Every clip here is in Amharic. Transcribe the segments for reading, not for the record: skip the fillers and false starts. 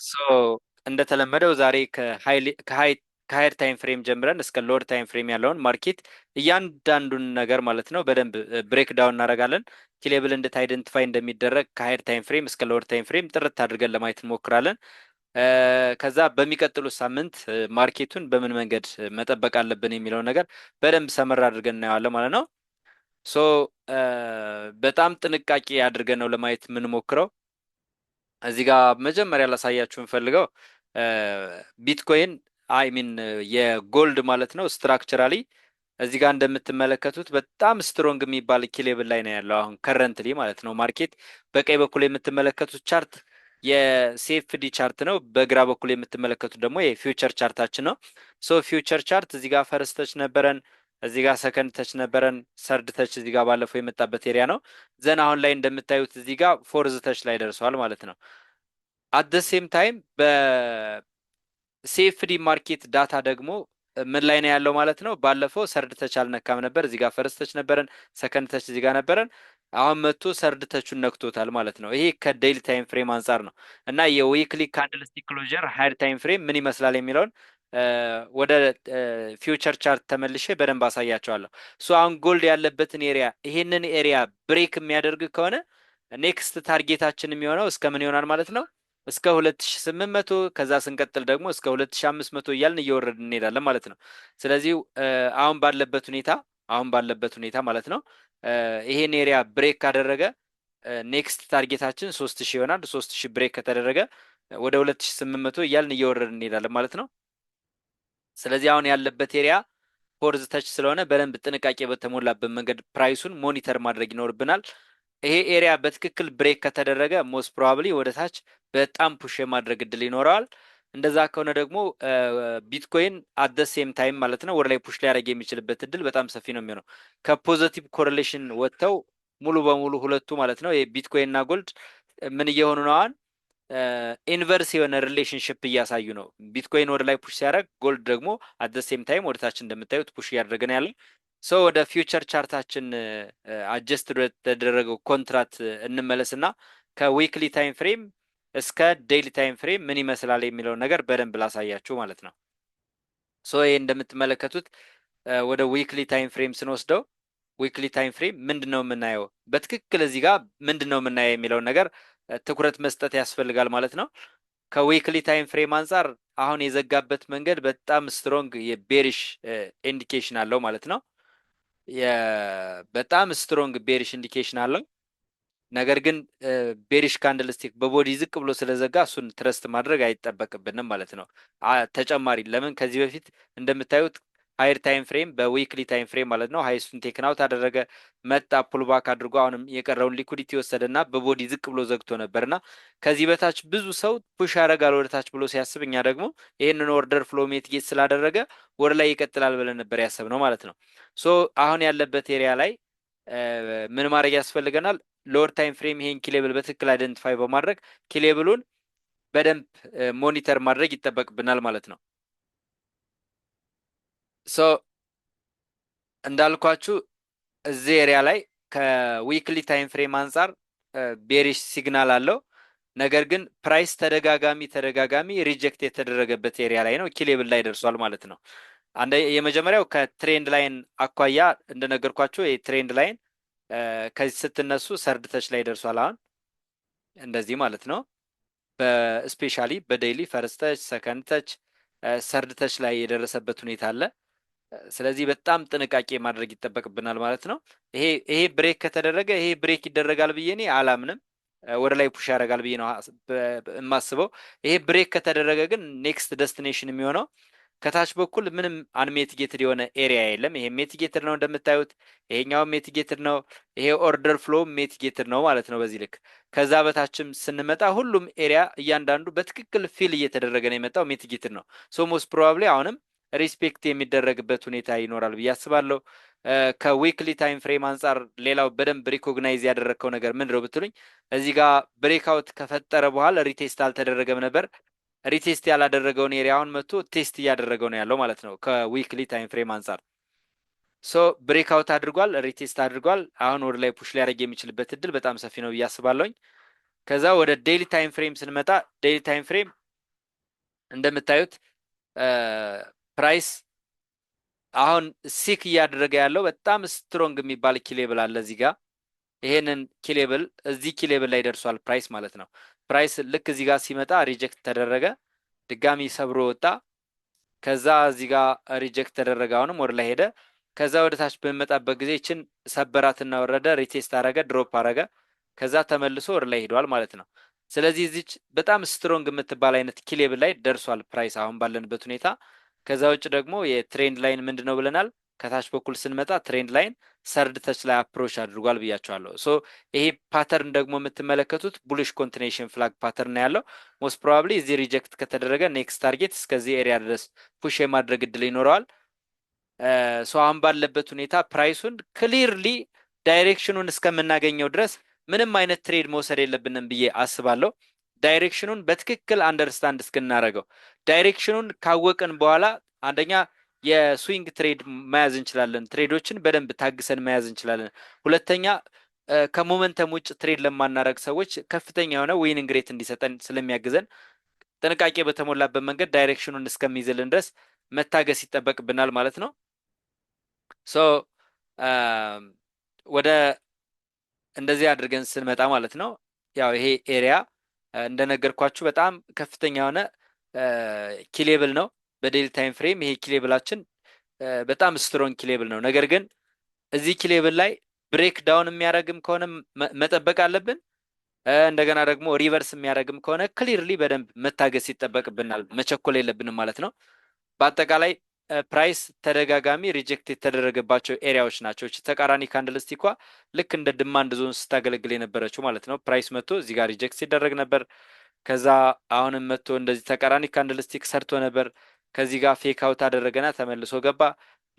ሶ እንደተለመደው ዛሬ ከሃይር ታይም ፍሬም ጀምረን እስከ ሎወር ታይም ፍሬም ያለውን ማርኬት እያንዳንዱን ነገር ማለት ነው በደንብ ብሬክ ዳውን እናደርጋለን። ኪሌብል እንዴት አይደንቲፋይ እንደሚደረግ ከሃይር ታይም ፍሬም እስከ ሎወር ታይም ፍሬም ጥርት አድርገን ለማየት እንሞክራለን። ከዛ በሚቀጥሉት ሳምንት ማርኬቱን በምን መንገድ መጠበቅ አለብን የሚለውን ነገር በደንብ ሰመር አድርገን እናየዋለን ማለት ነው። ሶ በጣም ጥንቃቄ አድርገን ነው ለማየት የምንሞክረው። እዚህ ጋር መጀመሪያ ላሳያችሁ የምፈልገው ቢትኮይን አይ ሚን የጎልድ ማለት ነው ስትራክቸራሊ እዚህ ጋር እንደምትመለከቱት በጣም ስትሮንግ የሚባል ኪሌብል ላይ ነው ያለው አሁን ከረንትሊ ማለት ነው ማርኬት። በቀኝ በኩል የምትመለከቱት ቻርት የሲኤፍዲ ቻርት ነው። በግራ በኩል የምትመለከቱት ደግሞ የፊውቸር ቻርታችን ነው። ሶ ፊውቸር ቻርት እዚህ ጋር ፈርስት ተች ነበረን፣ እዚህ ጋር ሰከንድ ተች ነበረን፣ ሰርድ ተች እዚህ ጋር ባለፈው የመጣበት ኤሪያ ነው። ዘን አሁን ላይ እንደምታዩት እዚህ ጋር ፎርዝ ተች ላይ ደርሰዋል ማለት ነው። አት ደ ሴም ታይም በሲኤፍዲ ማርኬት ዳታ ደግሞ ምን ላይ ነው ያለው ማለት ነው። ባለፈው ሰርድ ተች አልነካም ነበር። እዚህ ጋር ፈርስት ተች ነበረን፣ ሰከንድ ተች እዚህ ጋር ነበረን። አሁን መጥቶ ሰርድ ተቹን ነክቶታል ማለት ነው። ይሄ ከዴይሊ ታይም ፍሬም አንጻር ነው እና የዊክሊ ካንድልስቲክ ክሎጀር ሃይር ታይም ፍሬም ምን ይመስላል የሚለውን ወደ ፊውቸር ቻርት ተመልሼ በደንብ አሳያቸዋለሁ። ሶ አሁን ጎልድ ያለበትን ኤሪያ ይሄንን ኤሪያ ብሬክ የሚያደርግ ከሆነ ኔክስት ታርጌታችን የሚሆነው እስከ ምን ይሆናል ማለት ነው? እስከ 2800 ከዛ ስንቀጥል ደግሞ እስከ 2500 እያልን እየወረድን እንሄዳለን ማለት ነው። ስለዚህ አሁን ባለበት ሁኔታ ማለት ነው ይሄን ኤሪያ ብሬክ ካደረገ ኔክስት ታርጌታችን 3000 ይሆናል። 3000 ብሬክ ከተደረገ ወደ 2800 እያልን እየወረድን እንሄዳለን ማለት ነው። ስለዚህ አሁን ያለበት ኤሪያ ፎርዝ ተች ስለሆነ በደንብ ጥንቃቄ በተሞላበት መንገድ ፕራይሱን ሞኒተር ማድረግ ይኖርብናል። ይሄ ኤሪያ በትክክል ብሬክ ከተደረገ ሞስት ፕሮባብሊ ወደ ታች በጣም ፑሽ የማድረግ እድል ይኖረዋል። እንደዛ ከሆነ ደግሞ ቢትኮይን አት ደ ሴም ታይም ማለት ነው ወደ ላይ ፑሽ ሊያደርግ የሚችልበት እድል በጣም ሰፊ ነው የሚሆነው። ከፖዘቲቭ ኮሬሌሽን ወጥተው ሙሉ በሙሉ ሁለቱ ማለት ነው የቢትኮይን እና ጎልድ ምን እየሆኑ ነው? አሁን ኢንቨርስ የሆነ ሪሌሽንሽፕ እያሳዩ ነው። ቢትኮይን ወደ ላይ ፑሽ ሲያደርግ፣ ጎልድ ደግሞ አት ደ ሴም ታይም ወደ ታች እንደምታዩት ፑሽ እያደረገ ነው ያለው። ሶ ወደ ፊውቸር ቻርታችን አጀስት የተደረገው ኮንትራት እንመለስና ከዊክሊ ታይም ፍሬም እስከ ዴይሊ ታይም ፍሬም ምን ይመስላል የሚለውን ነገር በደንብ ላሳያችሁ ማለት ነው። ሶ ይሄ እንደምትመለከቱት ወደ ዊክሊ ታይም ፍሬም ስንወስደው ዊክሊ ታይም ፍሬም ምንድን ነው የምናየው? በትክክል እዚህ ጋር ምንድን ነው የምናየው የሚለውን ነገር ትኩረት መስጠት ያስፈልጋል ማለት ነው። ከዊክሊ ታይም ፍሬም አንጻር አሁን የዘጋበት መንገድ በጣም ስትሮንግ የቤሪሽ ኢንዲኬሽን አለው ማለት ነው። በጣም ስትሮንግ ቤሪሽ ኢንዲኬሽን አለው። ነገር ግን ቤሪሽ ካንድልስቲክ በቦዲ ዝቅ ብሎ ስለዘጋ እሱን ትረስት ማድረግ አይጠበቅብንም ማለት ነው። ተጨማሪ ለምን ከዚህ በፊት እንደምታዩት ሃይር ታይም ፍሬም በዊክሊ ታይም ፍሬም ማለት ነው ሃይስቱን ቴክን አውት አደረገ፣ መጣ ፑልባክ አድርጎ አሁንም የቀረውን ሊኩዲቲ ወሰደና በቦዲ ዝቅ ብሎ ዘግቶ ነበርና ከዚህ በታች ብዙ ሰው ፑሽ ያደርጋል ወደ ታች ብሎ ሲያስብ፣ እኛ ደግሞ ይህንን ኦርደር ፍሎ ሜትጌት ስላደረገ ወደ ላይ ይቀጥላል ብለን ነበር ያሰብነው ማለት ነው። ሶ አሁን ያለበት ኤሪያ ላይ ምን ማድረግ ያስፈልገናል? ሎወር ታይም ፍሬም ይሄን ኪሌብል በትክክል አይደንቲፋይ በማድረግ ኪሌብሉን በደንብ ሞኒተር ማድረግ ይጠበቅብናል ማለት ነው። ሶ እንዳልኳችሁ እዚህ ኤሪያ ላይ ከዊክሊ ታይም ፍሬም አንጻር ቤሪሽ ሲግናል አለው። ነገር ግን ፕራይስ ተደጋጋሚ ሪጀክት የተደረገበት ኤሪያ ላይ ነው፣ ኪሌብል ላይ ደርሷል ማለት ነው። የመጀመሪያው ከትሬንድ ላይን አኳያ እንደነገርኳችሁ የትሬንድ ላይን ከዚህ ስትነሱ ሰርድ ተች ላይ ደርሷል። አሁን እንደዚህ ማለት ነው። በስፔሻሊ በዴይሊ ፈርስት ተች፣ ሰከንድ ተች፣ ሰርድ ተች ላይ የደረሰበት ሁኔታ አለ። ስለዚህ በጣም ጥንቃቄ ማድረግ ይጠበቅብናል ማለት ነው። ይሄ ብሬክ ከተደረገ ይሄ ብሬክ ይደረጋል ብዬ እኔ አላምንም። ወደ ላይ ፑሽ ያደርጋል ብዬ ነው የማስበው። ይሄ ብሬክ ከተደረገ ግን ኔክስት ደስቲኔሽን የሚሆነው ከታች በኩል ምንም አንሜቲጌትድ የሆነ ኤሪያ የለም። ይሄ ሜቲጌትድ ነው እንደምታዩት፣ ይሄኛው ሜቲጌትድ ነው፣ ይሄ ኦርደር ፍሎ ሜቲጌትድ ነው ማለት ነው በዚህ ልክ። ከዛ በታችም ስንመጣ ሁሉም ኤሪያ እያንዳንዱ በትክክል ፊል እየተደረገ ነው የመጣው፣ ሜቲጌትድ ነው። ሶ ሞስት ፕሮባብሊ አሁንም ሪስፔክት የሚደረግበት ሁኔታ ይኖራል ብዬ አስባለሁ። ከዊክሊ ታይም ፍሬም አንጻር ሌላው በደንብ ሪኮግናይዝ ያደረግከው ነገር ምንድን ነው ብትሉኝ፣ እዚህ ጋር ብሬክአውት ከፈጠረ በኋላ ሪቴስት አልተደረገም ነበር። ሪቴስት ያላደረገውን ኤሪያውን መጥቶ ቴስት እያደረገው ነው ያለው ማለት ነው ከዊክሊ ታይም ፍሬም አንጻር። ሶ ብሬክአውት አድርጓል፣ ሪቴስት አድርጓል። አሁን ወደ ላይ ፑሽ ሊያደርግ የሚችልበት እድል በጣም ሰፊ ነው ብዬ አስባለሁኝ። ከዛ ወደ ዴይሊ ታይም ፍሬም ስንመጣ ዴይሊ ታይም ፍሬም እንደምታዩት ፕራይስ አሁን ሲክ እያደረገ ያለው በጣም ስትሮንግ የሚባል ኪሌብል አለ እዚህ ጋር። ይሄንን ኪሌብል እዚህ ኪሌብል ላይ ደርሷል ፕራይስ ማለት ነው። ፕራይስ ልክ እዚህ ጋር ሲመጣ ሪጀክት ተደረገ፣ ድጋሚ ሰብሮ ወጣ። ከዛ እዚህ ጋር ሪጀክት ተደረገ፣ አሁንም ወደ ላይ ሄደ። ከዛ ወደ ታች በሚመጣበት ጊዜ ይችን ሰበራትና ወረደ፣ ሪቴስት አረገ፣ ድሮፕ አረገ። ከዛ ተመልሶ ወደ ላይ ሄዷል ማለት ነው። ስለዚህ እዚች በጣም ስትሮንግ የምትባል አይነት ኪሌብል ላይ ደርሷል ፕራይስ አሁን ባለንበት ሁኔታ። ከዛ ውጭ ደግሞ የትሬንድ ላይን ምንድን ነው ብለናል? ከታች በኩል ስንመጣ ትሬንድ ላይን ሰርድ ተች ላይ አፕሮች አድርጓል ብያቸዋለሁ። ሶ ይሄ ፓተርን ደግሞ የምትመለከቱት ቡሊሽ ኮንቲኔሽን ፍላግ ፓተርን ነው ያለው። ሞስት ፕሮባብሊ እዚህ ሪጀክት ከተደረገ ኔክስት ታርጌት እስከዚህ ኤሪያ ድረስ ፑሽ የማድረግ እድል ይኖረዋል። ሶ አሁን ባለበት ሁኔታ ፕራይሱን ክሊርሊ ዳይሬክሽኑን እስከምናገኘው ድረስ ምንም አይነት ትሬድ መውሰድ የለብንም ብዬ አስባለሁ። ዳይሬክሽኑን በትክክል አንደርስታንድ እስክናደርገው ዳይሬክሽኑን ካወቅን በኋላ አንደኛ የስዊንግ ትሬድ መያዝ እንችላለን። ትሬዶችን በደንብ ታግሰን መያዝ እንችላለን። ሁለተኛ ከሞመንተም ውጭ ትሬድ ለማናረግ ሰዎች ከፍተኛ የሆነ ዊኒንግ ሬት እንዲሰጠን ስለሚያግዘን ጥንቃቄ በተሞላበት መንገድ ዳይሬክሽኑን እስከሚይዝልን ድረስ መታገስ ይጠበቅብናል ማለት ነው። ሶ ወደ እንደዚህ አድርገን ስንመጣ ማለት ነው ያው ይሄ ኤሪያ እንደነገርኳችሁ በጣም ከፍተኛ የሆነ ኪሌብል ነው። በዴይሊ ታይም ፍሬም ይሄ ኪሌብላችን በጣም ስትሮንግ ኪሌብል ነው። ነገር ግን እዚህ ኪሌብል ላይ ብሬክ ዳውን የሚያደርግም ከሆነ መጠበቅ አለብን። እንደገና ደግሞ ሪቨርስ የሚያደርግም ከሆነ ክሊርሊ በደንብ መታገስ ይጠበቅብናል፣ መቸኮል የለብንም ማለት ነው። በአጠቃላይ ፕራይስ ተደጋጋሚ ሪጀክት የተደረገባቸው ኤሪያዎች ናቸው። ተቃራኒ ካንድልስቲኳ ልክ እንደ ዲማንድ ዞን ስታገለግል የነበረችው ማለት ነው። ፕራይስ መጥቶ እዚህ ጋር ሪጀክት ሲደረግ ነበር። ከዛ አሁንም መጥቶ እንደዚህ ተቃራኒ ካንድልስቲክ ሰርቶ ነበር። ከዚህ ጋር ፌክ አውት አደረገና ተመልሶ ገባ።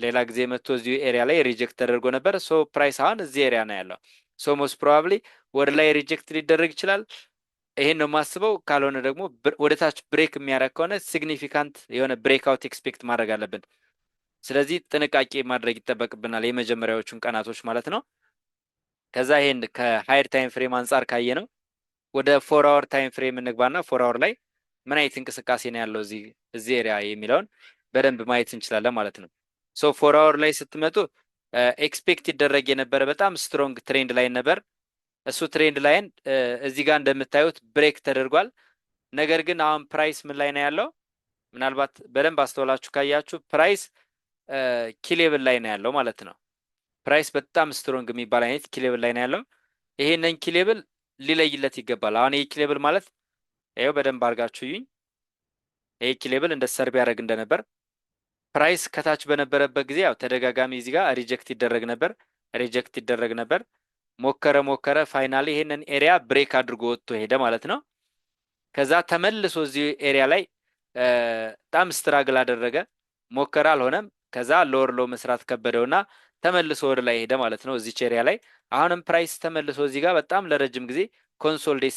ሌላ ጊዜ መጥቶ እዚሁ ኤሪያ ላይ ሪጀክት ተደርጎ ነበር። ሶ ፕራይስ አሁን እዚህ ኤሪያ ነው ያለው። ሶ ሞስት ፕሮባብሊ ወደ ላይ ሪጀክት ሊደረግ ይችላል። ይሄን ነው የማስበው። ካልሆነ ደግሞ ወደ ታች ብሬክ የሚያደርግ ከሆነ ሲግኒፊካንት የሆነ ብሬክ አውት ኤክስፔክት ማድረግ አለብን። ስለዚህ ጥንቃቄ ማድረግ ይጠበቅብናል የመጀመሪያዎቹን ቀናቶች ማለት ነው። ከዛ ይሄን ከሃይር ታይም ፍሬም አንጻር ካየ ነው ወደ 4 አወር ታይም ፍሬም እንግባና 4 አወር ላይ ምን አይነት እንቅስቃሴ ነው ያለው እዚህ ኤሪያ የሚለውን በደንብ ማየት እንችላለን ማለት ነው። ሶ 4 አወር ላይ ስትመጡ ኤክስፔክት ይደረግ የነበረ በጣም ስትሮንግ ትሬንድ ላይን ነበር። እሱ ትሬንድ ላይን እዚህ ጋር እንደምታዩት ብሬክ ተደርጓል። ነገር ግን አሁን ፕራይስ ምን ላይ ነው ያለው? ምናልባት በደንብ አስተውላችሁ ካያችሁ ፕራይስ ኪሌብል ላይ ነው ያለው ማለት ነው። ፕራይስ በጣም ስትሮንግ የሚባል አይነት ኪሌብል ላይ ነው ያለው። ይሄንን ኪሌብል ሊለይለት ይገባል። አሁን ይሄ ኪሌብል ማለት ይሄው በደንብ አድርጋችሁ ይኝ። ይሄ ኪሌብል እንደ ሰርብ ያደርግ እንደነበር ፕራይስ ከታች በነበረበት ጊዜ ያው ተደጋጋሚ እዚህ ጋር ሪጀክት ይደረግ ነበር። ሞከረ ፋይናሊ ይሄንን ኤሪያ ብሬክ አድርጎ ወጥቶ ሄደ ማለት ነው። ከዛ ተመልሶ እዚህ ኤሪያ ላይ በጣም ስትራግል አደረገ፣ ሞከረ፣ አልሆነም። ከዛ ሎወር ሎ መስራት ከበደውና ተመልሶ ወደ ላይ ሄደ ማለት ነው። እዚች ኤሪያ ላይ አሁንም ፕራይስ ተመልሶ እዚህ ጋር በጣም ለረጅም ጊዜ ኮንሶልዴት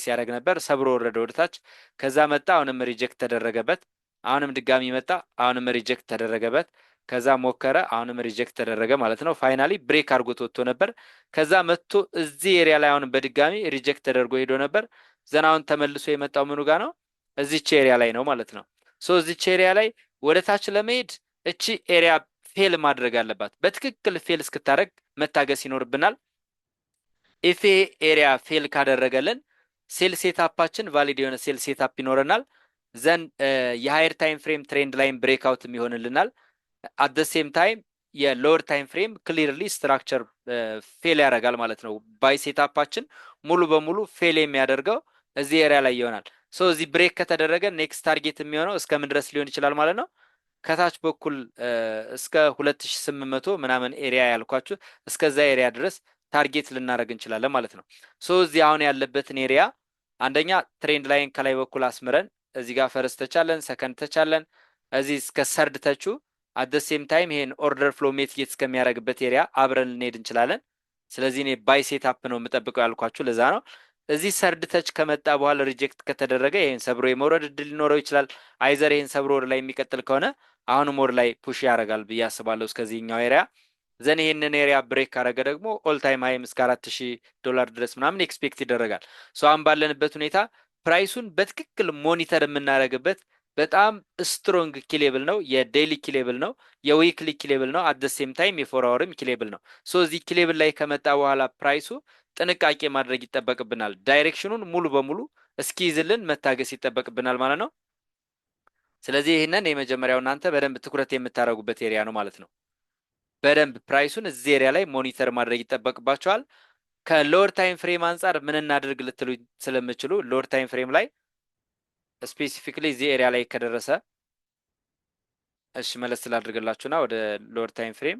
ሲያደርግ ነበር፣ ሰብሮ ወረደ ወደታች። ከዛ መጣ፣ አሁንም ሪጀክት ተደረገበት። አሁንም ድጋሚ መጣ፣ አሁንም ሪጀክት ተደረገበት። ከዛ ሞከረ፣ አሁንም ሪጀክት ተደረገ ማለት ነው። ፋይናሊ ብሬክ አድርጎት ወጥቶ ነበር። ከዛ መጥቶ እዚህ ኤሪያ ላይ አሁንም በድጋሚ ሪጀክት ተደርጎ ሄዶ ነበር። ዘናውን ተመልሶ የመጣው ምኑ ጋር ነው? እዚች ኤሪያ ላይ ነው ማለት ነው። ሶ እዚች ኤሪያ ላይ ወደ ታች ለመሄድ እቺ ኤሪያ ፌል ማድረግ አለባት። በትክክል ፌል እስክታደረግ መታገስ ይኖርብናል። ኢፌ ኤሪያ ፌል ካደረገልን ሴል ሴታፓችን ቫሊድ የሆነ ሴል ሴታፕ ይኖረናል። ዘን የሃየር ታይም ፍሬም ትሬንድ ላይን ብሬክአውት ይሆንልናል። አት ደ ሴም ታይም የሎወር ታይም ፍሬም ክሊርሊ ስትራክቸር ፌል ያደርጋል ማለት ነው። ባይ ሴታፓችን ሙሉ በሙሉ ፌል የሚያደርገው እዚህ ኤሪያ ላይ ይሆናል። ሶ እዚህ ብሬክ ከተደረገ ኔክስት ታርጌት የሚሆነው እስከምን ድረስ ሊሆን ይችላል ማለት ነው? ከታች በኩል እስከ 2800 ምናምን ኤሪያ ያልኳችሁ እስከዛ ኤሪያ ድረስ ታርጌት ልናደርግ እንችላለን ማለት ነው። ሶ እዚህ አሁን ያለበትን ኤሪያ አንደኛ ትሬንድ ላይን ከላይ በኩል አስምረን እዚህ ጋር ፈርስት ተቻለን፣ ሰከንድ ተቻለን፣ እዚህ እስከ ሰርድ ተቹ አት ደ ሴም ታይም ይሄን ኦርደር ፍሎ ሜትጌት እስከሚያደርግበት ኤሪያ አብረን ልንሄድ እንችላለን። ስለዚህ እኔ ባይ ሴታፕ ነው የምጠብቀው ያልኳችሁ ለዛ ነው። እዚህ ሰርድ ተች ከመጣ በኋላ ሪጀክት ከተደረገ ይሄን ሰብሮ የመውረድ እድል ሊኖረው ይችላል። አይዘር ይሄን ሰብሮ ወደ ላይ የሚቀጥል ከሆነ አሁንም ወደ ላይ ፑሽ ያደርጋል ብዬ አስባለሁ እስከዚህኛው ኤሪያ። ዘን ይሄንን ኤሪያ ብሬክ ካደረገ ደግሞ ኦል ታይም ሃይም እስከ $4000 ድረስ ምናምን ኤክስፔክት ይደረጋል። ሶ አሁን ባለንበት ሁኔታ ፕራይሱን በትክክል ሞኒተር የምናደርግበት በጣም ስትሮንግ ኪሌብል ነው። የዴይሊ ኪሌብል ነው፣ የዊክሊ ኪሌብል ነው፣ አት ሴም ታይም የፎር አወርም ኪሌብል ነው። ሶ እዚህ ኪሌብል ላይ ከመጣ በኋላ ፕራይሱ ጥንቃቄ ማድረግ ይጠበቅብናል። ዳይሬክሽኑን ሙሉ በሙሉ እስኪይዝልን መታገስ ይጠበቅብናል ማለት ነው። ስለዚህ ይህንን የመጀመሪያው እናንተ በደንብ ትኩረት የምታደርጉበት ኤሪያ ነው ማለት ነው። በደንብ ፕራይሱን እዚህ ኤሪያ ላይ ሞኒተር ማድረግ ይጠበቅባቸዋል። ከሎወር ታይም ፍሬም አንጻር ምን እናድርግ ልትሉ ስለምችሉ ሎወር ታይም ፍሬም ላይ ስፔሲፊክሊ እዚህ ኤሪያ ላይ ከደረሰ እሺ መለስ ስላድርግላችሁና ወደ ሎወር ታይም ፍሬም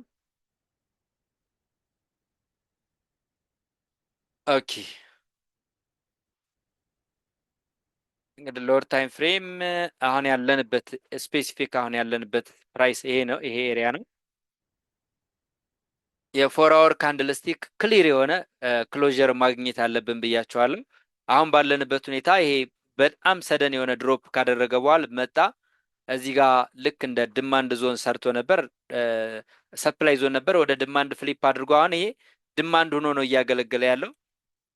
ኦኬ። እንግዲህ ሎወር ታይም ፍሬም አሁን ያለንበት ስፔሲፊክ አሁን ያለንበት ፕራይስ ይሄ ነው፣ ይሄ ኤሪያ ነው። የፎር አወር ካንድልስቲክ ክሊር የሆነ ክሎዥር ማግኘት አለብን ብያቸዋለሁ። አሁን ባለንበት ሁኔታ ይሄ በጣም ሰደን የሆነ ድሮፕ ካደረገ በኋላ መጣ እዚህ ጋር ልክ እንደ ድማንድ ዞን ሰርቶ ነበር፣ ሰፕላይ ዞን ነበር፣ ወደ ድማንድ ፍሊፕ አድርጎ አሁን ይሄ ድማንድ ሆኖ ነው እያገለገለ ያለው።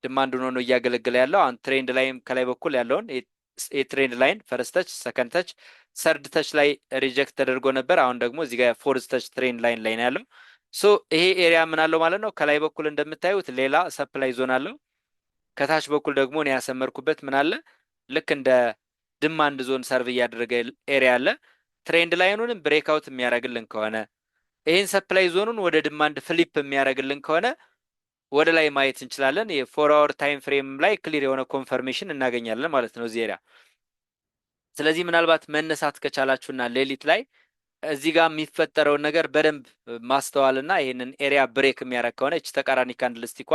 ድማንድ ሆኖ ነው እያገለገለ ያለው። አሁን ትሬንድ ላይም ከላይ በኩል ያለውን የትሬንድ ላይን ፈርስት ተች፣ ሰከንድ ተች፣ ሰርድ ተች ላይ ሪጀክት ተደርጎ ነበር። አሁን ደግሞ እዚህ ጋር ፎርዝ ተች ትሬንድ ላይን ላይ ነው ያለው። ሶ ይሄ ኤሪያ ምን አለው ማለት ነው። ከላይ በኩል እንደምታዩት ሌላ ሰፕላይ ዞን አለው። ከታች በኩል ደግሞ እኔ ያሰመርኩበት ምን አለ ልክ እንደ ድማንድ ዞን ሰርቭ እያደረገ ኤሪያ አለ። ትሬንድ ላይኑንም ብሬክአውት የሚያደርግልን ከሆነ ይህን ሰፕላይ ዞኑን ወደ ድማንድ ፍሊፕ የሚያደርግልን ከሆነ ወደ ላይ ማየት እንችላለን። የፎር አወር ታይም ፍሬም ላይ ክሊር የሆነ ኮንፈርሜሽን እናገኛለን ማለት ነው እዚህ ኤሪያ። ስለዚህ ምናልባት መነሳት ከቻላችሁና ሌሊት ላይ እዚህ ጋር የሚፈጠረውን ነገር በደንብ ማስተዋልና ይህንን ኤሪያ ብሬክ የሚያደርግ ከሆነ እች ተቃራኒ ካንድልስቲኳ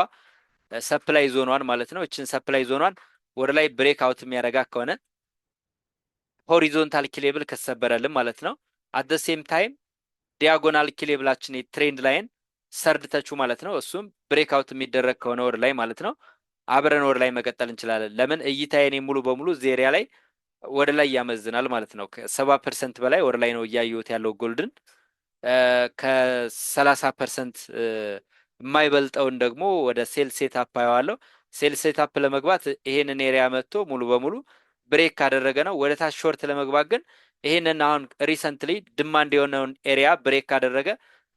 ሰፕላይ ዞኗን ማለት ነው እችን ሰፕላይ ዞኗን ወደ ላይ ብሬክ አውት የሚያደርጋ ከሆነ ሆሪዞንታል ኪሌብል ከተሰበረልን ማለት ነው። አት ሴም ታይም ዲያጎናል ኪሌብላችን የትሬንድ ላይን ሰርድ ተቹ ማለት ነው እሱም ብሬክ አውት የሚደረግ ከሆነ ወደ ላይ ማለት ነው አብረን ወደ ላይ መቀጠል እንችላለን። ለምን እይታዬ ሙሉ በሙሉ እዚህ ኤሪያ ላይ ወደ ላይ ያመዝናል ማለት ነው። ከ70% በላይ ወደ ላይ ነው እያየሁት ያለው ጎልድን። ከ30% የማይበልጠውን ደግሞ ወደ ሴል ሴታፕ አየዋለሁ። ሴል ሴታፕ ለመግባት ይሄንን ኤሪያ መጥቶ ሙሉ በሙሉ ብሬክ ካደረገ ነው። ወደ ታች ሾርት ለመግባት ግን ይሄንን አሁን ሪሰንትሊ ድማንድ የሆነውን ኤሪያ ብሬክ ካደረገ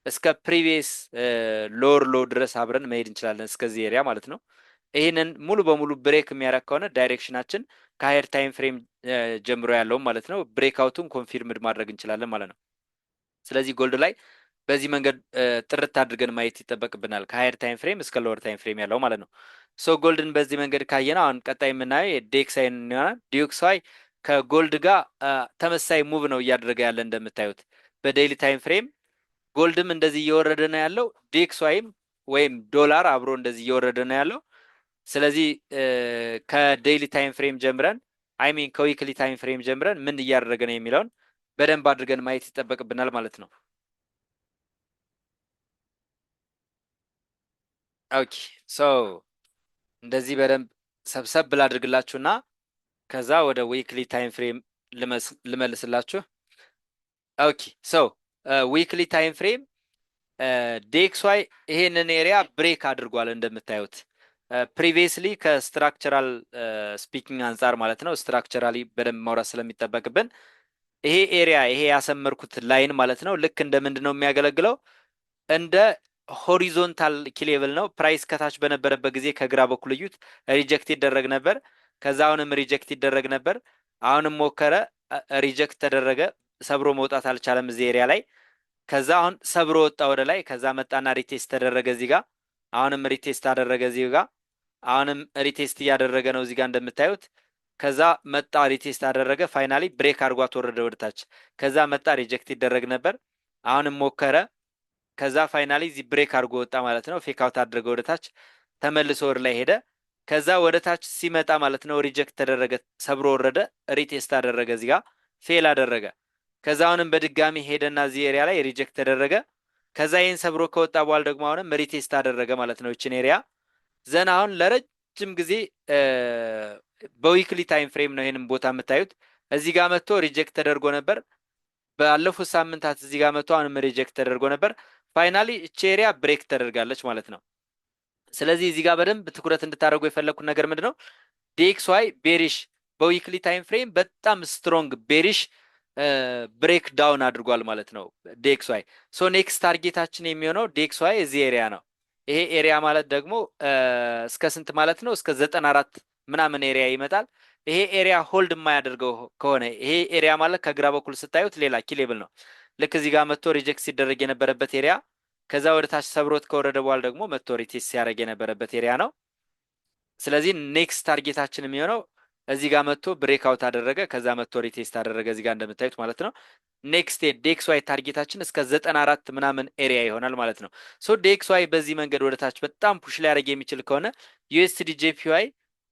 እስከ ፕሪቪየስ ሎወር ሎ ድረስ አብረን መሄድ እንችላለን፣ እስከዚህ ኤሪያ ማለት ነው። ይህንን ሙሉ በሙሉ ብሬክ የሚያደርግ ከሆነ ዳይሬክሽናችን ከሀየር ታይም ፍሬም ጀምሮ ያለውም ማለት ነው ብሬክአውቱን ኮንፊርምድ ማድረግ እንችላለን ማለት ነው። ስለዚህ ጎልድ ላይ በዚህ መንገድ ጥርት አድርገን ማየት ይጠበቅብናል፣ ከሀየር ታይም ፍሬም እስከ ሎወር ታይም ፍሬም ያለው ማለት ነው። ሶ ጎልድን በዚህ መንገድ ካየነው አሁን ቀጣይ የምናየው የዴክሳይን ይሆናል። ዲኦክሳይ ከጎልድ ጋር ተመሳይ ሙቭ ነው እያደረገ ያለ እንደምታዩት በዴይሊ ታይም ፍሬም ጎልድም እንደዚህ እየወረደ ነው ያለው፣ ዲኤክስዋይም ወይም ዶላር አብሮ እንደዚህ እየወረደ ነው ያለው። ስለዚህ ከዴይሊ ታይም ፍሬም ጀምረን አይሚን ከዊክሊ ታይም ፍሬም ጀምረን ምን እያደረገ ነው የሚለውን በደንብ አድርገን ማየት ይጠበቅብናል ማለት ነው። ኦኬ ሶ እንደዚህ በደንብ ሰብሰብ ብላድርግላችሁና ከዛ ወደ ዊክሊ ታይም ፍሬም ልመልስላችሁ። ኦኬ ሶ ዊክሊ ታይም ፍሬም ዴክስዋይ ይሄንን ኤሪያ ብሬክ አድርጓል እንደምታዩት ፕሪቪየስሊ ከስትራክቸራል ስፒኪንግ አንጻር ማለት ነው። ስትራክቸራሊ በደንብ ማውራት ስለሚጠበቅብን ይሄ ኤሪያ ይሄ ያሰመርኩት ላይን ማለት ነው ልክ እንደ ምንድን ነው የሚያገለግለው እንደ ሆሪዞንታል ኪሌብል ነው። ፕራይስ ከታች በነበረበት ጊዜ ከግራ በኩል እዩት ሪጀክት ይደረግ ነበር። ከዛ አሁንም ሪጀክት ይደረግ ነበር። አሁንም ሞከረ፣ ሪጀክት ተደረገ፣ ሰብሮ መውጣት አልቻለም እዚህ ኤሪያ ላይ። ከዛ አሁን ሰብሮ ወጣ ወደ ላይ። ከዛ መጣና ሪቴስት ተደረገ እዚህ ጋር። አሁንም ሪቴስት አደረገ እዚህ ጋር። አሁንም ሪቴስት እያደረገ ነው እዚህ ጋር እንደምታዩት። ከዛ መጣ ሪቴስት አደረገ። ፋይናሊ ብሬክ አድርጓት ወረደ ወደታች። ከዛ መጣ ሪጀክት ይደረግ ነበር። አሁንም ሞከረ። ከዛ ፋይናሊ እዚህ ብሬክ አድርጎ ወጣ ማለት ነው። ፌክ አውት አደረገ ወደታች፣ ተመልሶ ወደ ላይ ሄደ። ከዛ ወደ ታች ሲመጣ ማለት ነው ሪጀክት ተደረገ፣ ሰብሮ ወረደ፣ ሪቴስት አደረገ እዚህ ጋር ፌል አደረገ። ከዛ አሁንም በድጋሚ ሄደና እዚህ ኤሪያ ላይ ሪጀክት ተደረገ። ከዛ ይህን ሰብሮ ከወጣ በኋላ ደግሞ አሁንም ሪቴስት አደረገ ማለት ነው እችን ኤሪያ ዘን አሁን ለረጅም ጊዜ በዊክሊ ታይም ፍሬም ነው ይህንም ቦታ የምታዩት። እዚህ ጋር መጥቶ ሪጀክት ተደርጎ ነበር። ባለፉት ሳምንታት እዚህ ጋር መጥቶ አሁንም ሪጀክት ተደርጎ ነበር። ፋይናሊ እች ኤሪያ ብሬክ ተደርጋለች ማለት ነው። ስለዚህ እዚህ ጋር በደንብ ትኩረት እንድታደርጉ የፈለግኩት ነገር ምንድን ነው ዲኤክስዋይ ቤሪሽ በዊክሊ ታይም ፍሬም በጣም ስትሮንግ ቤሪሽ ብሬክ ዳውን አድርጓል ማለት ነው ዴክስ ዋይ። ሶ ኔክስት ታርጌታችን የሚሆነው ዴክስ ዋይ እዚህ ኤሪያ ነው። ይሄ ኤሪያ ማለት ደግሞ እስከ ስንት ማለት ነው? እስከ 94 ምናምን ኤሪያ ይመጣል። ይሄ ኤሪያ ሆልድ የማያደርገው ከሆነ ይሄ ኤሪያ ማለት ከግራ በኩል ስታዩት ሌላ ኪሌብል ነው። ልክ እዚህ ጋር መጥቶ ሪጀክት ሲደረግ የነበረበት ኤሪያ ከዛ ወደ ታች ሰብሮት ከወረደ በኋላ ደግሞ መጥቶ ሪቴስት ሲያደርግ የነበረበት ኤሪያ ነው። ስለዚህ ኔክስት ታርጌታችን የሚሆነው እዚህ ጋር መጥቶ ብሬክ አውት አደረገ፣ ከዛ መጥቶ ሪቴስት አደረገ እዚህ ጋር እንደምታዩት ማለት ነው። ኔክስት ዴክስ ዋይ ታርጌታችን እስከ 94 ምናምን ኤሪያ ይሆናል ማለት ነው። ሶ ዴክስ ዋይ በዚህ መንገድ ወደ ታች በጣም ፑሽ ሊያደርግ የሚችል ከሆነ ዩኤስዲ ጄፒዋይ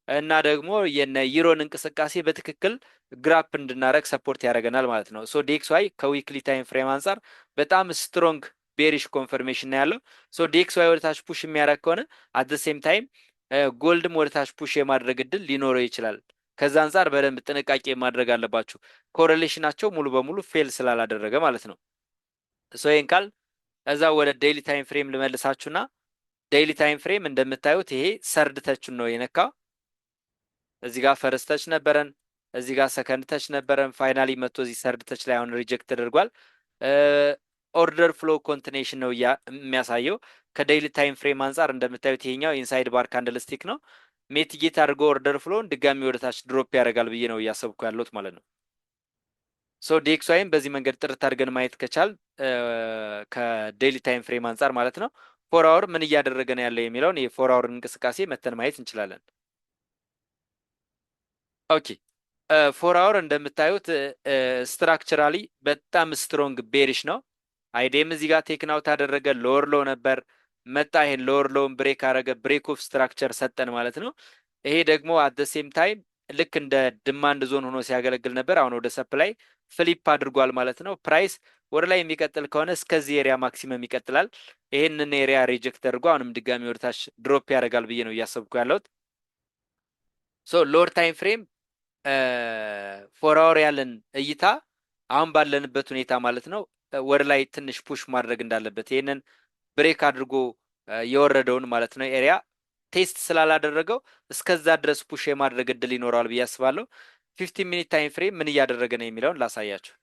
እና ደግሞ የነ ዩሮን እንቅስቃሴ በትክክል ግራፕ እንድናረግ ሰፖርት ያደርገናል ማለት ነው። ሶ ዴክስ ዋይ ከዊክሊ ታይም ፍሬም አንጻር በጣም ስትሮንግ ቤሪሽ ኮንፈርሜሽን ያለው። ሶ ዴክስ ዋይ ወደታች ፑሽ የሚያደርግ ከሆነ አት ሴም ታይም ጎልድም ወደታች ፑሽ የማድረግ እድል ሊኖረው ይችላል። ከዛ አንጻር በደንብ ጥንቃቄ ማድረግ አለባችሁ፣ ኮሬሌሽናቸው ሙሉ በሙሉ ፌል ስላላደረገ ማለት ነው። ሶ ይህን ካል እዛ ወደ ዴይሊ ታይም ፍሬም ልመልሳችሁና ዴይሊ ታይም ፍሬም እንደምታዩት ይሄ ሰርድ ተችን ነው የነካው። እዚህ ጋር ፈርስት ተች ነበረን፣ እዚህ ጋር ሰከንድ ተች ነበረን። ፋይናሊ መጥቶ እዚህ ሰርድ ተች ላይ አሁን ሪጀክት ተደርጓል። ኦርደር ፍሎ ኮንቲኔሽን ነው የሚያሳየው። ከዴይሊ ታይም ፍሬም አንጻር እንደምታዩት ይሄኛው ኢንሳይድ ባር ካንድል ስቲክ ነው። ሜቲጌት አድርጎ ኦርደር ፍሎን ድጋሚ ወደታች ድሮፕ ያደርጋል ብዬ ነው እያሰብኩ ያለሁት ማለት ነው። ሶ ዴክስ ዋይም በዚህ መንገድ ጥርት አድርገን ማየት ከቻል ከዴይሊ ታይም ፍሬም አንጻር ማለት ነው ፎር አወር ምን እያደረገ ነው ያለው የሚለውን የፎር አወር እንቅስቃሴ መተን ማየት እንችላለን። ኦኬ ፎር አወር እንደምታዩት ስትራክቸራሊ በጣም ስትሮንግ ቤሪሽ ነው። አይዴም እዚህ ጋር ቴክን አውት አደረገ፣ ሎወር ሎው ነበር መጣ፣ ይሄን ሎወር ሎውን ብሬክ አደረገ፣ ብሬክ ኦፍ ስትራክቸር ሰጠን ማለት ነው። ይሄ ደግሞ አት ደ ሴም ታይም ልክ እንደ ድማንድ ዞን ሆኖ ሲያገለግል ነበር። አሁን ወደ ሰፕላይ ፍሊፕ አድርጓል ማለት ነው። ፕራይስ ወደ ላይ የሚቀጥል ከሆነ እስከዚህ ኤሪያ ማክሲመም ይቀጥላል። ይሄንን ኤሪያ ሪጀክት አድርጎ አሁንም ድጋሚ ወደታች ድሮፕ ያደርጋል ብዬ ነው እያሰብኩ ያለሁት። ሶ ሎወር ታይም ፍሬም ፎር አወር ያለን እይታ አሁን ባለንበት ሁኔታ ማለት ነው ወደ ላይ ትንሽ ፑሽ ማድረግ እንዳለበት ይህንን ብሬክ አድርጎ የወረደውን ማለት ነው ኤሪያ ቴስት ስላላደረገው እስከዛ ድረስ ፑሽ የማድረግ እድል ይኖረዋል ብዬ አስባለሁ። 50 ሚኒት ታይም ፍሬም ምን እያደረገ ነው የሚለውን ላሳያችሁ።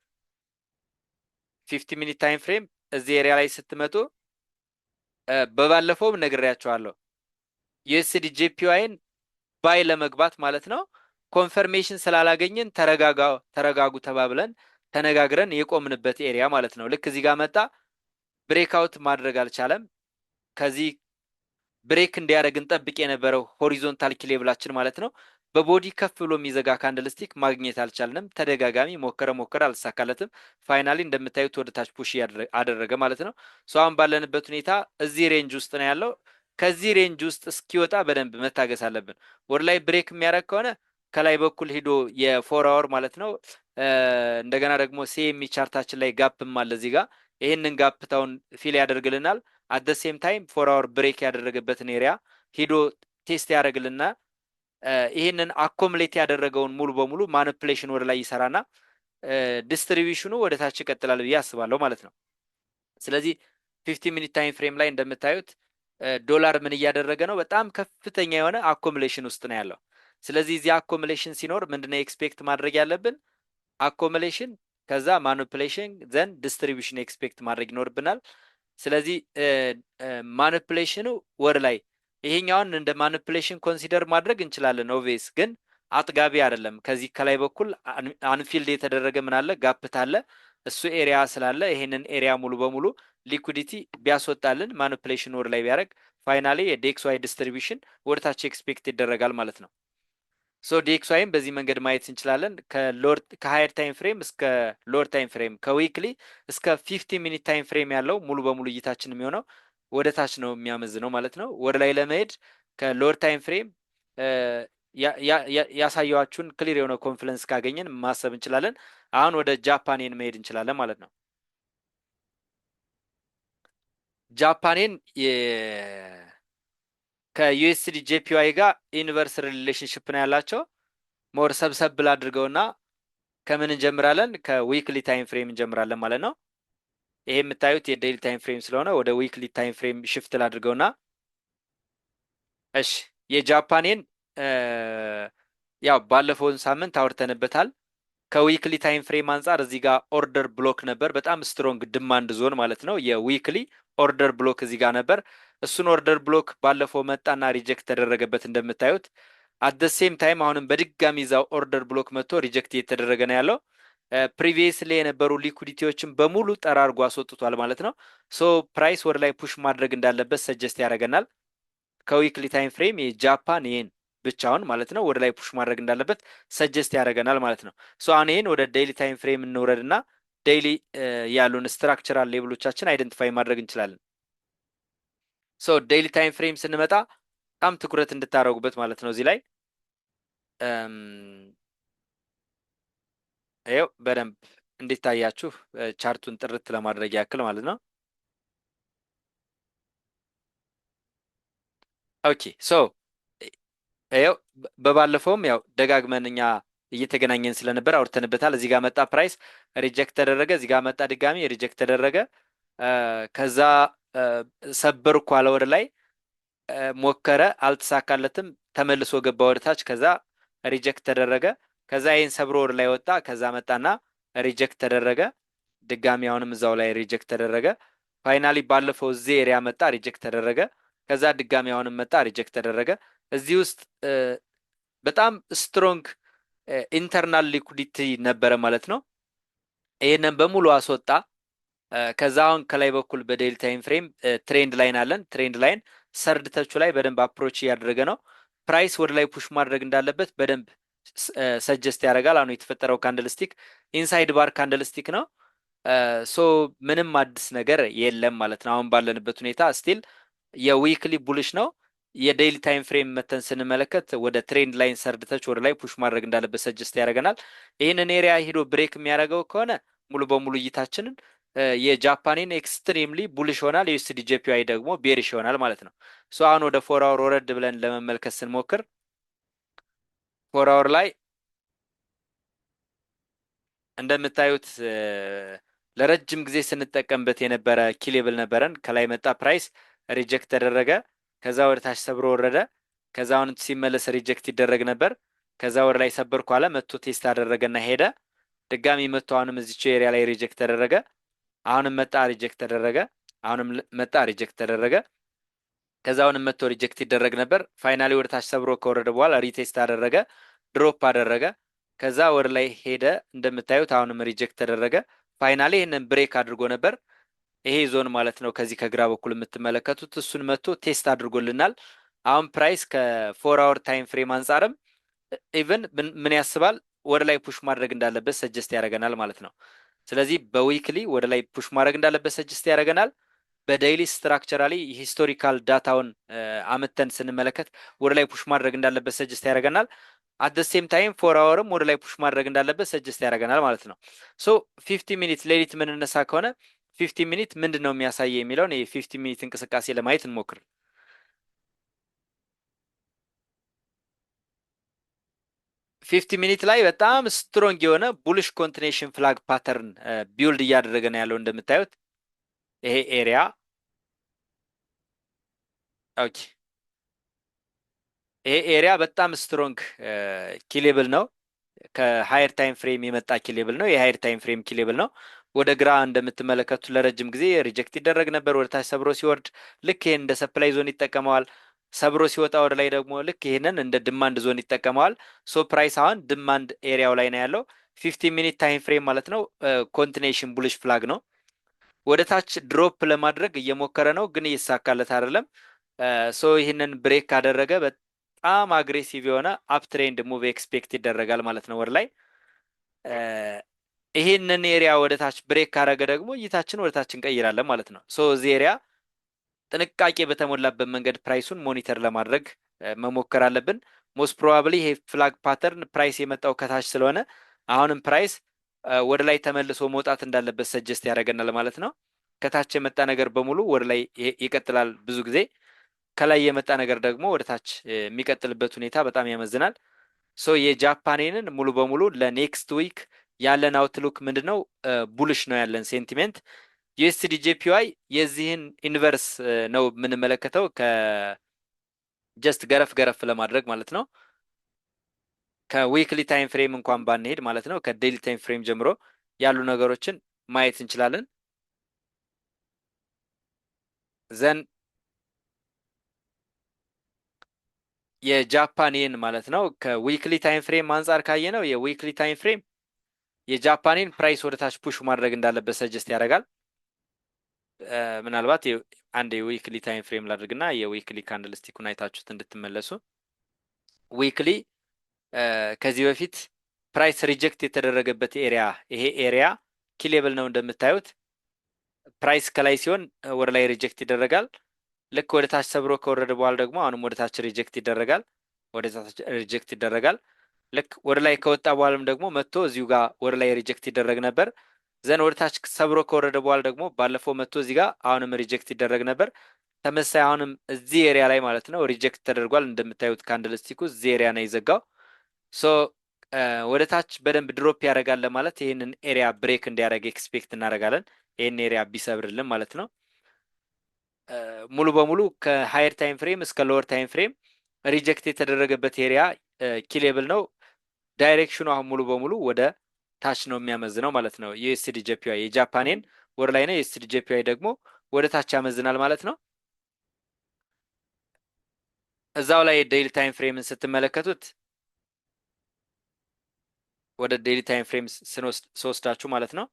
50 ሚኒት ታይም ፍሬም እዚህ ኤሪያ ላይ ስትመጡ በባለፈውም ነግሬያቸዋለሁ ዩኤስዲ ጄፒዋይን ባይ ለመግባት ማለት ነው ኮንፈርሜሽን ስላላገኘን ተረጋጉ ተባብለን ተነጋግረን የቆምንበት ኤሪያ ማለት ነው። ልክ እዚህ ጋር መጣ፣ ብሬክአውት ማድረግ አልቻለም። ከዚህ ብሬክ እንዲያደርግ እንጠብቅ የነበረው ሆሪዞንታል ኪሌብላችን ማለት ነው በቦዲ ከፍ ብሎ የሚዘጋ ካንድል ስቲክ ማግኘት አልቻልንም። ተደጋጋሚ ሞከረ አልተሳካለትም። ፋይናሊ እንደምታዩት ወደ ታች ፑሽ አደረገ ማለት ነው። አሁን ባለንበት ሁኔታ እዚህ ሬንጅ ውስጥ ነው ያለው። ከዚህ ሬንጅ ውስጥ እስኪወጣ በደንብ መታገስ አለብን። ወደ ላይ ብሬክ የሚያደርግ ከሆነ ከላይ በኩል ሂዶ የፎር አወር ማለት ነው እንደገና ደግሞ ሲኤምኢ ቻርታችን ላይ ጋፕም አለ እዚህ ጋር ይህንን ጋፕታውን ፊል ያደርግልናል። አት ሴም ታይም ፎር አወር ብሬክ ያደረገበትን ኤሪያ ሂዶ ቴስት ያደርግልና ይህንን አኮምሌት ያደረገውን ሙሉ በሙሉ ማኒፕሌሽን ወደ ላይ ይሰራና ዲስትሪቢዩሽኑ ወደ ታች ይቀጥላል ብዬ አስባለሁ ማለት ነው። ስለዚህ 50 ሚኒት ታይም ፍሬም ላይ እንደምታዩት ዶላር ምን እያደረገ ነው? በጣም ከፍተኛ የሆነ አኮምሌሽን ውስጥ ነው ያለው። ስለዚህ እዚህ አኮምሌሽን ሲኖር ምንድነው ኤክስፔክት ማድረግ ያለብን? አኮምሌሽን ከዛ ማኒፕሌሽን ዘን ዲስትሪቢዩሽን ኤክስፔክት ማድረግ ይኖርብናል። ስለዚህ ማኒፕሌሽኑ ወደ ላይ ይሄኛውን እንደ ማኒፕሌሽን ኮንሲደር ማድረግ እንችላለን። ኦቬስ ግን አጥጋቢ አይደለም። ከዚህ ከላይ በኩል አንፊልድ የተደረገ ምን አለ ጋፕት አለ። እሱ ኤሪያ ስላለ ይሄንን ኤሪያ ሙሉ በሙሉ ሊኩዲቲ ቢያስወጣልን ማኒፕሌሽን ወደ ላይ ቢያደርግ ፋይናሊ የዴክስ ዋይ ዲስትሪቢዩሽን ወደ ታች ኤክስፔክት ይደረጋል ማለት ነው። ሶ ዴክስ ዋይም በዚህ መንገድ ማየት እንችላለን። ከሃየር ታይም ፍሬም እስከ ሎወር ታይም ፍሬም ከዊክሊ እስከ 50 ሚኒት ታይም ፍሬም ያለው ሙሉ በሙሉ እይታችን የሚሆነው ወደ ታች ነው የሚያመዝነው ማለት ነው። ወደ ላይ ለመሄድ ከሎወር ታይም ፍሬም ያሳየዋችሁን ክሊር የሆነ ኮንፍለንስ ካገኘን ማሰብ እንችላለን። አሁን ወደ ጃፓኔን መሄድ እንችላለን ማለት ነው። ጃፓኔን ከዩኤስዲ ጄፒዋይ ጋር ኢንቨርስ ሪሌሽንሽፕ ነው ያላቸው። ሞር ሰብሰብ አድርገውና ከምን እንጀምራለን? ከዊክሊ ታይም ፍሬም እንጀምራለን ማለት ነው። ይሄ የምታዩት የዴይሊ ታይም ፍሬም ስለሆነ ወደ ዊክሊ ታይም ፍሬም ሽፍት ላድርገውና እሺ የጃፓኔን ያው ባለፈውን ሳምንት አውርተንበታል። ከዊክሊ ታይም ፍሬም አንጻር እዚህ ጋር ኦርደር ብሎክ ነበር፣ በጣም ስትሮንግ ድማንድ ዞን ማለት ነው። የዊክሊ ኦርደር ብሎክ እዚህ ጋር ነበር። እሱን ኦርደር ብሎክ ባለፈው መጣና ሪጀክት ተደረገበት እንደምታዩት። አት ሴም ታይም አሁንም በድጋሚ እዛው ኦርደር ብሎክ መጥቶ ሪጀክት እየተደረገ ነው ያለው። ፕሪቪየስሊ የነበሩ ሊኩዲቲዎችን በሙሉ ጠራርጎ አስወጥቷል ማለት ነው። ሶ ፕራይስ ወደ ላይ ፑሽ ማድረግ እንዳለበት ሰጀስት ያደርገናል። ከዊክሊ ታይም ፍሬም የጃፓን ይሄን ብቻውን ማለት ነው ወደ ላይ ፑሽ ማድረግ እንዳለበት ሰጀስት ያደርገናል ማለት ነው። ሶ አሁን ይሄን ወደ ዴይሊ ታይም ፍሬም እንውረድ እና ዴይሊ ያሉን ስትራክቸራል ሌብሎቻችን አይደንቲፋይ ማድረግ እንችላለን። ሶ ዴይሊ ታይም ፍሬም ስንመጣ በጣም ትኩረት እንድታደርጉበት ማለት ነው። እዚህ ላይ ይኸው በደንብ እንዲታያችሁ ቻርቱን ጥርት ለማድረግ ያክል ማለት ነው። ኦኬ ሶ ይኸው በባለፈውም ያው ደጋግመን እኛ እየተገናኘን ስለነበር አውርተንበታል። እዚህ ጋር መጣ ፕራይስ ሪጀክት ተደረገ፣ እዚህ ጋር መጣ ድጋሚ ሪጀክት ተደረገ። ከዛ ሰበርኩ አለ ወደ ላይ ሞከረ፣ አልተሳካለትም፣ ተመልሶ ገባ ወደ ታች፣ ከዛ ሪጀክት ተደረገ። ከዛ ይህን ሰብሮ ወደ ላይ ወጣ፣ ከዛ መጣና ሪጀክት ተደረገ፣ ድጋሚ አሁንም እዛው ላይ ሪጀክት ተደረገ። ፋይናሊ ባለፈው እዚህ ኤሪያ መጣ ሪጀክት ተደረገ፣ ከዛ ድጋሚ አሁንም መጣ ሪጀክት ተደረገ። እዚህ ውስጥ በጣም ስትሮንግ ኢንተርናል ሊኩዲቲ ነበረ ማለት ነው። ይህንን በሙሉ አስወጣ። ከዛ አሁን ከላይ በኩል በዴይሊ ታይም ፍሬም ትሬንድ ላይን አለን። ትሬንድ ላይን ሰርድ ተቹ ላይ በደንብ አፕሮች እያደረገ ነው። ፕራይስ ወደ ላይ ፑሽ ማድረግ እንዳለበት በደንብ ሰጀስት ያደርጋል። አሁን የተፈጠረው ካንድልስቲክ ኢንሳይድ ባር ካንድልስቲክ ነው። ሶ ምንም አዲስ ነገር የለም ማለት ነው። አሁን ባለንበት ሁኔታ ስቲል የዊክሊ ቡልሽ ነው። የዴይሊ ታይም ፍሬም መተን ስንመለከት ወደ ትሬንድ ላይን ሰርድ ተች ወደ ላይ ፑሽ ማድረግ እንዳለበት ሰጀስት ያደርገናል። ይህንን ኤሪያ ሂዶ ብሬክ የሚያደርገው ከሆነ ሙሉ በሙሉ እይታችንን የጃፓኒን ኤክስትሪምሊ ቡልሽ ይሆናል፣ የዩኤስዲ ጄፒዋይ ደግሞ ቤሪሽ ይሆናል ማለት ነው። ሶ አሁን ወደ ፎር አወር ወረድ ብለን ለመመልከት ስንሞክር ፎር አወር ላይ እንደምታዩት ለረጅም ጊዜ ስንጠቀምበት የነበረ ኪሌብል ነበረን። ከላይ መጣ ፕራይስ ሪጀክት ተደረገ፣ ከዛ ወደ ታች ሰብሮ ወረደ። ከዛ አሁን ሲመለስ ሪጀክት ይደረግ ነበር። ከዛ ወደ ላይ ሰበርኩ አለ፣ መጥቶ ቴስት አደረገና ሄደ። ድጋሚ መጥቶ አሁንም እዚች ኤሪያ ላይ ሪጀክት ተደረገ። አሁንም መጣ ሪጀክት ተደረገ። አሁንም መጣ ሪጀክት ተደረገ። ከዛ አሁንም መጥቶ ሪጀክት ይደረግ ነበር። ፋይናሊ ወደ ታች ሰብሮ ከወረደ በኋላ ሪቴስት አደረገ፣ ድሮፕ አደረገ። ከዛ ወደ ላይ ሄደ። እንደምታዩት አሁንም ሪጀክት ተደረገ። ፋይናሊ ይህንን ብሬክ አድርጎ ነበር። ይሄ ዞን ማለት ነው ከዚህ ከግራ በኩል የምትመለከቱት እሱን መጥቶ ቴስት አድርጎልናል። አሁን ፕራይስ ከፎር አወር ታይም ፍሬም አንጻርም ኢቨን ምን ያስባል ወደ ላይ ፑሽ ማድረግ እንዳለበት ሰጀስት ያደርገናል ማለት ነው። ስለዚህ በዊክሊ ወደ ላይ ፑሽ ማድረግ እንዳለበት ሰጀስት ያደርገናል። በዴይሊ ስትራክቸራሊ ሂስቶሪካል ዳታውን አመተን ስንመለከት ወደ ላይ ፑሽ ማድረግ እንዳለበት ሰጀስት ያደርገናል። አት ሴም ታይም ፎር አወርም ወደ ላይ ፑሽ ማድረግ እንዳለበት ሰጀስት ያደርገናል ማለት ነው። ሶ 50 ሚኒት ሌሊት የምንነሳ ከሆነ 50 ሚኒት ምንድን ነው የሚያሳየ የሚለውን የ50 ሚኒት እንቅስቃሴ ለማየት እንሞክር። 50 ሚኒት ላይ በጣም ስትሮንግ የሆነ ቡልሽ ኮንቲኔሽን ፍላግ ፓተርን ቢውልድ እያደረገ ነው ያለው እንደምታዩት ይሄ ኤሪያ። ኦኬ ይሄ ኤሪያ በጣም ስትሮንግ ኪሌብል ነው። ከሃየር ታይም ፍሬም የመጣ ኪሌብል ነው። የሃየር ታይም ፍሬም ኪሌብል ነው። ወደ ግራ እንደምትመለከቱት ለረጅም ጊዜ ሪጀክት ይደረግ ነበር። ወደ ታች ሰብሮ ሲወርድ ልክ ይሄን እንደ ሰፕላይ ዞን ይጠቀመዋል። ሰብሮ ሲወጣ ወደ ላይ ደግሞ ልክ ይሄንን እንደ ድማንድ ዞን ይጠቀመዋል። ሶ ፕራይስ አሁን ድማንድ ኤሪያው ላይ ነው ያለው። 15 ሚኒት ታይም ፍሬም ማለት ነው። ኮንቲኔሽን ቡሊሽ ፍላግ ነው። ወደ ታች ድሮፕ ለማድረግ እየሞከረ ነው፣ ግን እየተሳካለት አይደለም። ሶ ይህንን ብሬክ ካደረገ በጣም አግሬሲቭ የሆነ አፕትሬንድ ሙቭ ኤክስፔክት ይደረጋል ማለት ነው ወደ ላይ። ይህንን ኤሪያ ወደ ታች ብሬክ ካደረገ ደግሞ እይታችን ወደ ታች እንቀይራለን ማለት ነው። ሶ እዚህ ኤሪያ ጥንቃቄ በተሞላበት መንገድ ፕራይሱን ሞኒተር ለማድረግ መሞከር አለብን። ሞስት ፕሮባብሊ ይሄ ፍላግ ፓተርን ፕራይስ የመጣው ከታች ስለሆነ አሁንም ፕራይስ ወደ ላይ ተመልሶ መውጣት እንዳለበት ሰጀስት ያደርገናል ማለት ነው። ከታች የመጣ ነገር በሙሉ ወደ ላይ ይቀጥላል ብዙ ጊዜ። ከላይ የመጣ ነገር ደግሞ ወደ ታች የሚቀጥልበት ሁኔታ በጣም ያመዝናል። ሶ የጃፓኔንን ሙሉ በሙሉ ለኔክስት ዊክ ያለን አውትሉክ ምንድን ነው? ቡልሽ ነው ያለን ሴንቲሜንት። ዩኤስዲ ጄፒዋይ የዚህን ኢንቨርስ ነው የምንመለከተው ከጀስት ገረፍ ገረፍ ለማድረግ ማለት ነው። ከዊክሊ ታይም ፍሬም እንኳን ባንሄድ ማለት ነው ከዴይሊ ታይም ፍሬም ጀምሮ ያሉ ነገሮችን ማየት እንችላለን። ዘን የጃፓን የን ማለት ነው ከዊክሊ ታይም ፍሬም አንጻር ካየ ነው የዊክሊ ታይም ፍሬም የጃፓንን ፕራይስ ወደታች ፑሽ ማድረግ እንዳለበት ሰጀስት ያደርጋል። ምናልባት አንድ የዊክሊ ታይም ፍሬም ላድርግና የዊክሊ ካንድል ስቲኩን አይታችሁት እንድትመለሱ። ዊክሊ ከዚህ በፊት ፕራይስ ሪጀክት የተደረገበት ኤሪያ ይሄ ኤሪያ ኪሌብል ነው እንደምታዩት። ፕራይስ ከላይ ሲሆን ወደ ላይ ሪጀክት ይደረጋል። ልክ ወደ ታች ሰብሮ ከወረደ በኋላ ደግሞ አሁንም ወደ ታች ሪጀክት ይደረጋል። ወደ ታች ሪጀክት ይደረጋል። ልክ ወደ ላይ ከወጣ በኋላም ደግሞ መጥቶ እዚሁ ጋር ወደ ላይ ሪጀክት ይደረግ ነበር። ዘን ወደ ታች ሰብሮ ከወረደ በኋላ ደግሞ ባለፈው መጥቶ እዚህ ጋር አሁንም ሪጀክት ይደረግ ነበር። ተመሳይ አሁንም እዚህ ኤሪያ ላይ ማለት ነው ሪጀክት ተደርጓል። እንደምታዩት ካንድል ስቲኩ እዚህ ኤሪያ ነው የዘጋው። ሶ ወደ ታች በደንብ ድሮፕ ያደርጋል ለማለት ይህንን ኤሪያ ብሬክ እንዲያደርግ ኤክስፔክት እናደርጋለን። ይህን ኤሪያ ቢሰብርልን ማለት ነው። ሙሉ በሙሉ ከሃየር ታይም ፍሬም እስከ ሎወር ታይም ፍሬም ሪጀክት የተደረገበት ኤሪያ ኪሌብል ነው። ዳይሬክሽኑ አሁን ሙሉ በሙሉ ወደ ታች ነው የሚያመዝነው ማለት ነው። ዩኤስዲ ጄፒዋይ የጃፓኔን ወደ ላይ ነው፣ ዩኤስዲ ጄፒዋይ ደግሞ ወደ ታች ያመዝናል ማለት ነው። እዛው ላይ ዴይሊ ታይም ፍሬምን ስትመለከቱት ወደ ዴይሊ ታይም ፍሬም ስወስዳችሁ ማለት ነው።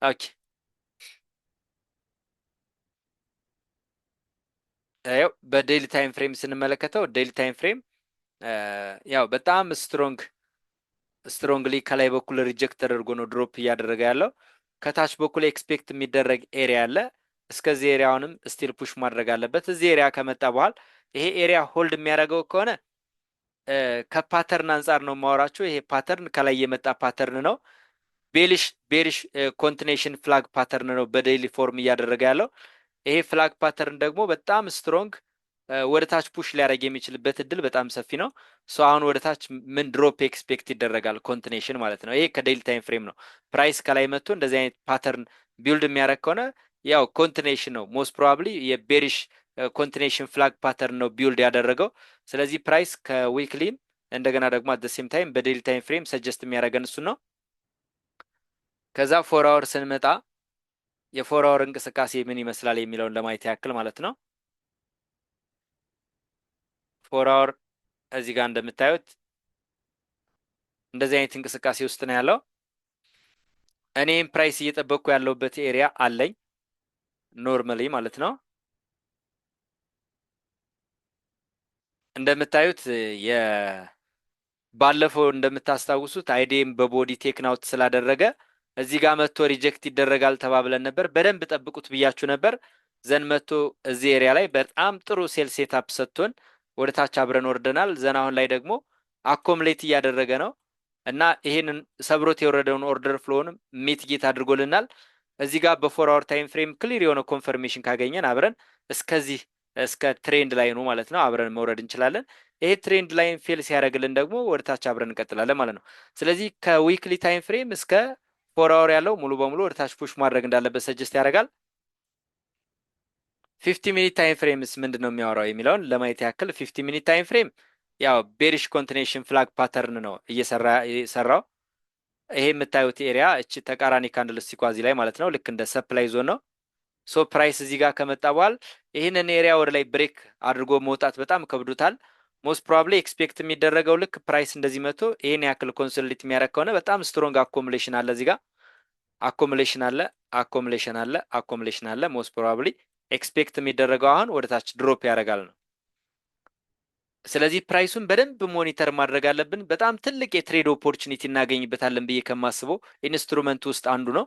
ኦኬ ያው በዴይሊ ታይም ፍሬም ስንመለከተው ዴይሊ ታይም ፍሬም ያው በጣም ስትሮንግሊ ከላይ በኩል ሪጀክት ተደርጎ ነው ድሮፕ እያደረገ ያለው። ከታች በኩል ኤክስፔክት የሚደረግ ኤሪያ አለ። እስከዚህ ኤሪያውንም ስቲል ፑሽ ማድረግ አለበት። እዚህ ኤሪያ ከመጣ በኋላ ይሄ ኤሪያ ሆልድ የሚያደርገው ከሆነ ከፓተርን አንጻር ነው የማወራቸው። ይሄ ፓተርን ከላይ የመጣ ፓተርን ነው። ቤሪሽ ኮንቲኔሽን ፍላግ ፓተርን ነው በዴይሊ ፎርም እያደረገ ያለው። ይሄ ፍላግ ፓተርን ደግሞ በጣም ስትሮንግ ወደ ታች ፑሽ ሊያደርግ የሚችልበት እድል በጣም ሰፊ ነው። ሶ አሁን ወደ ታች ምን ድሮፕ ኤክስፔክት ይደረጋል? ኮንቲኔሽን ማለት ነው። ይሄ ከዴይሊ ታይም ፍሬም ነው። ፕራይስ ከላይ መጥቶ እንደዚህ አይነት ፓተርን ቢልድ የሚያደርግ ከሆነ ያው ኮንቲኔሽን ነው። ሞስት ፕሮባብሊ የቤሪሽ ኮንቲኔሽን ፍላግ ፓተርን ነው ቢልድ ያደረገው። ስለዚህ ፕራይስ ከዊክሊም እንደገና ደግሞ አት ሴም ታይም በዴይሊ ታይም ፍሬም ሰጀስት የሚያደርገን እሱ ነው። ከዛ ፎር አወር ስንመጣ የፎር አወር እንቅስቃሴ ምን ይመስላል የሚለውን ለማየት ያክል ማለት ነው። ፎር አወር እዚህ ጋር እንደምታዩት እንደዚህ አይነት እንቅስቃሴ ውስጥ ነው ያለው። እኔም ፕራይስ እየጠበቅኩ ያለውበት ኤሪያ አለኝ ኖርማሊ ማለት ነው። እንደምታዩት ባለፈው እንደምታስታውሱት አይዲኤም በቦዲ ቴክናውት ስላደረገ እዚህ ጋር መጥቶ ሪጀክት ይደረጋል ተባብለን ነበር። በደንብ ጠብቁት ብያችሁ ነበር። ዘን መጥቶ እዚህ ኤሪያ ላይ በጣም ጥሩ ሴል ሴታፕ ሰጥቶን ወደ ታች አብረን ወርደናል። ዘን አሁን ላይ ደግሞ አኮምሌት እያደረገ ነው እና ይሄንን ሰብሮት የወረደውን ኦርደር ፍሎውንም ሚትጌት አድርጎልናል። እዚህ ጋር በፎር አወር ታይም ፍሬም ክሊር የሆነ ኮንፈርሜሽን ካገኘን አብረን እስከዚህ እስከ ትሬንድ ላይኑ ማለት ነው አብረን መውረድ እንችላለን። ይሄ ትሬንድ ላይን ፌል ሲያደርግልን ደግሞ ወደ ታች አብረን እንቀጥላለን ማለት ነው። ስለዚህ ከዊክሊ ታይም ፍሬም እስከ ፎር አወር ያለው ሙሉ በሙሉ ወደ ታች ፑሽ ማድረግ እንዳለበት ሰጀስት ያደርጋል። 50 ሚኒት ታይም ፍሬምስ ምንድን ነው የሚያወራው የሚለውን ለማየት ያክል 50 ሚኒት ታይም ፍሬም ያው ቤሪሽ ኮንቲኔሽን ፍላግ ፓተርን ነው እየሰራው። ይሄ የምታዩት ኤሪያ እቺ ተቃራኒ ካንድል ስቲኳዚ ላይ ማለት ነው ልክ እንደ ሰፕላይ ዞን ነው። ሶ ፕራይስ እዚህ ጋር ከመጣ በኋላ ይህንን ኤሪያ ወደ ላይ ብሬክ አድርጎ መውጣት በጣም ከብዶታል። ሞስት ፕሮባብሊ ኤክስፔክት የሚደረገው ልክ ፕራይስ እንደዚህ መጥቶ ይህን ያክል ኮንሶሊዴት የሚያደርግ ከሆነ በጣም ስትሮንግ አኮሙሌሽን አለ። እዚህ ጋር አኮሙሌሽን አለ፣ አኮሙሌሽን አለ፣ አኮሙሌሽን አለ። ሞስት ፕሮባብሊ ኤክስፔክት የሚደረገው አሁን ወደ ታች ድሮፕ ያደርጋል ነው። ስለዚህ ፕራይሱን በደንብ ሞኒተር ማድረግ አለብን። በጣም ትልቅ የትሬድ ኦፖርቹኒቲ እናገኝበታለን ብዬ ከማስበው ኢንስትሩመንት ውስጥ አንዱ ነው።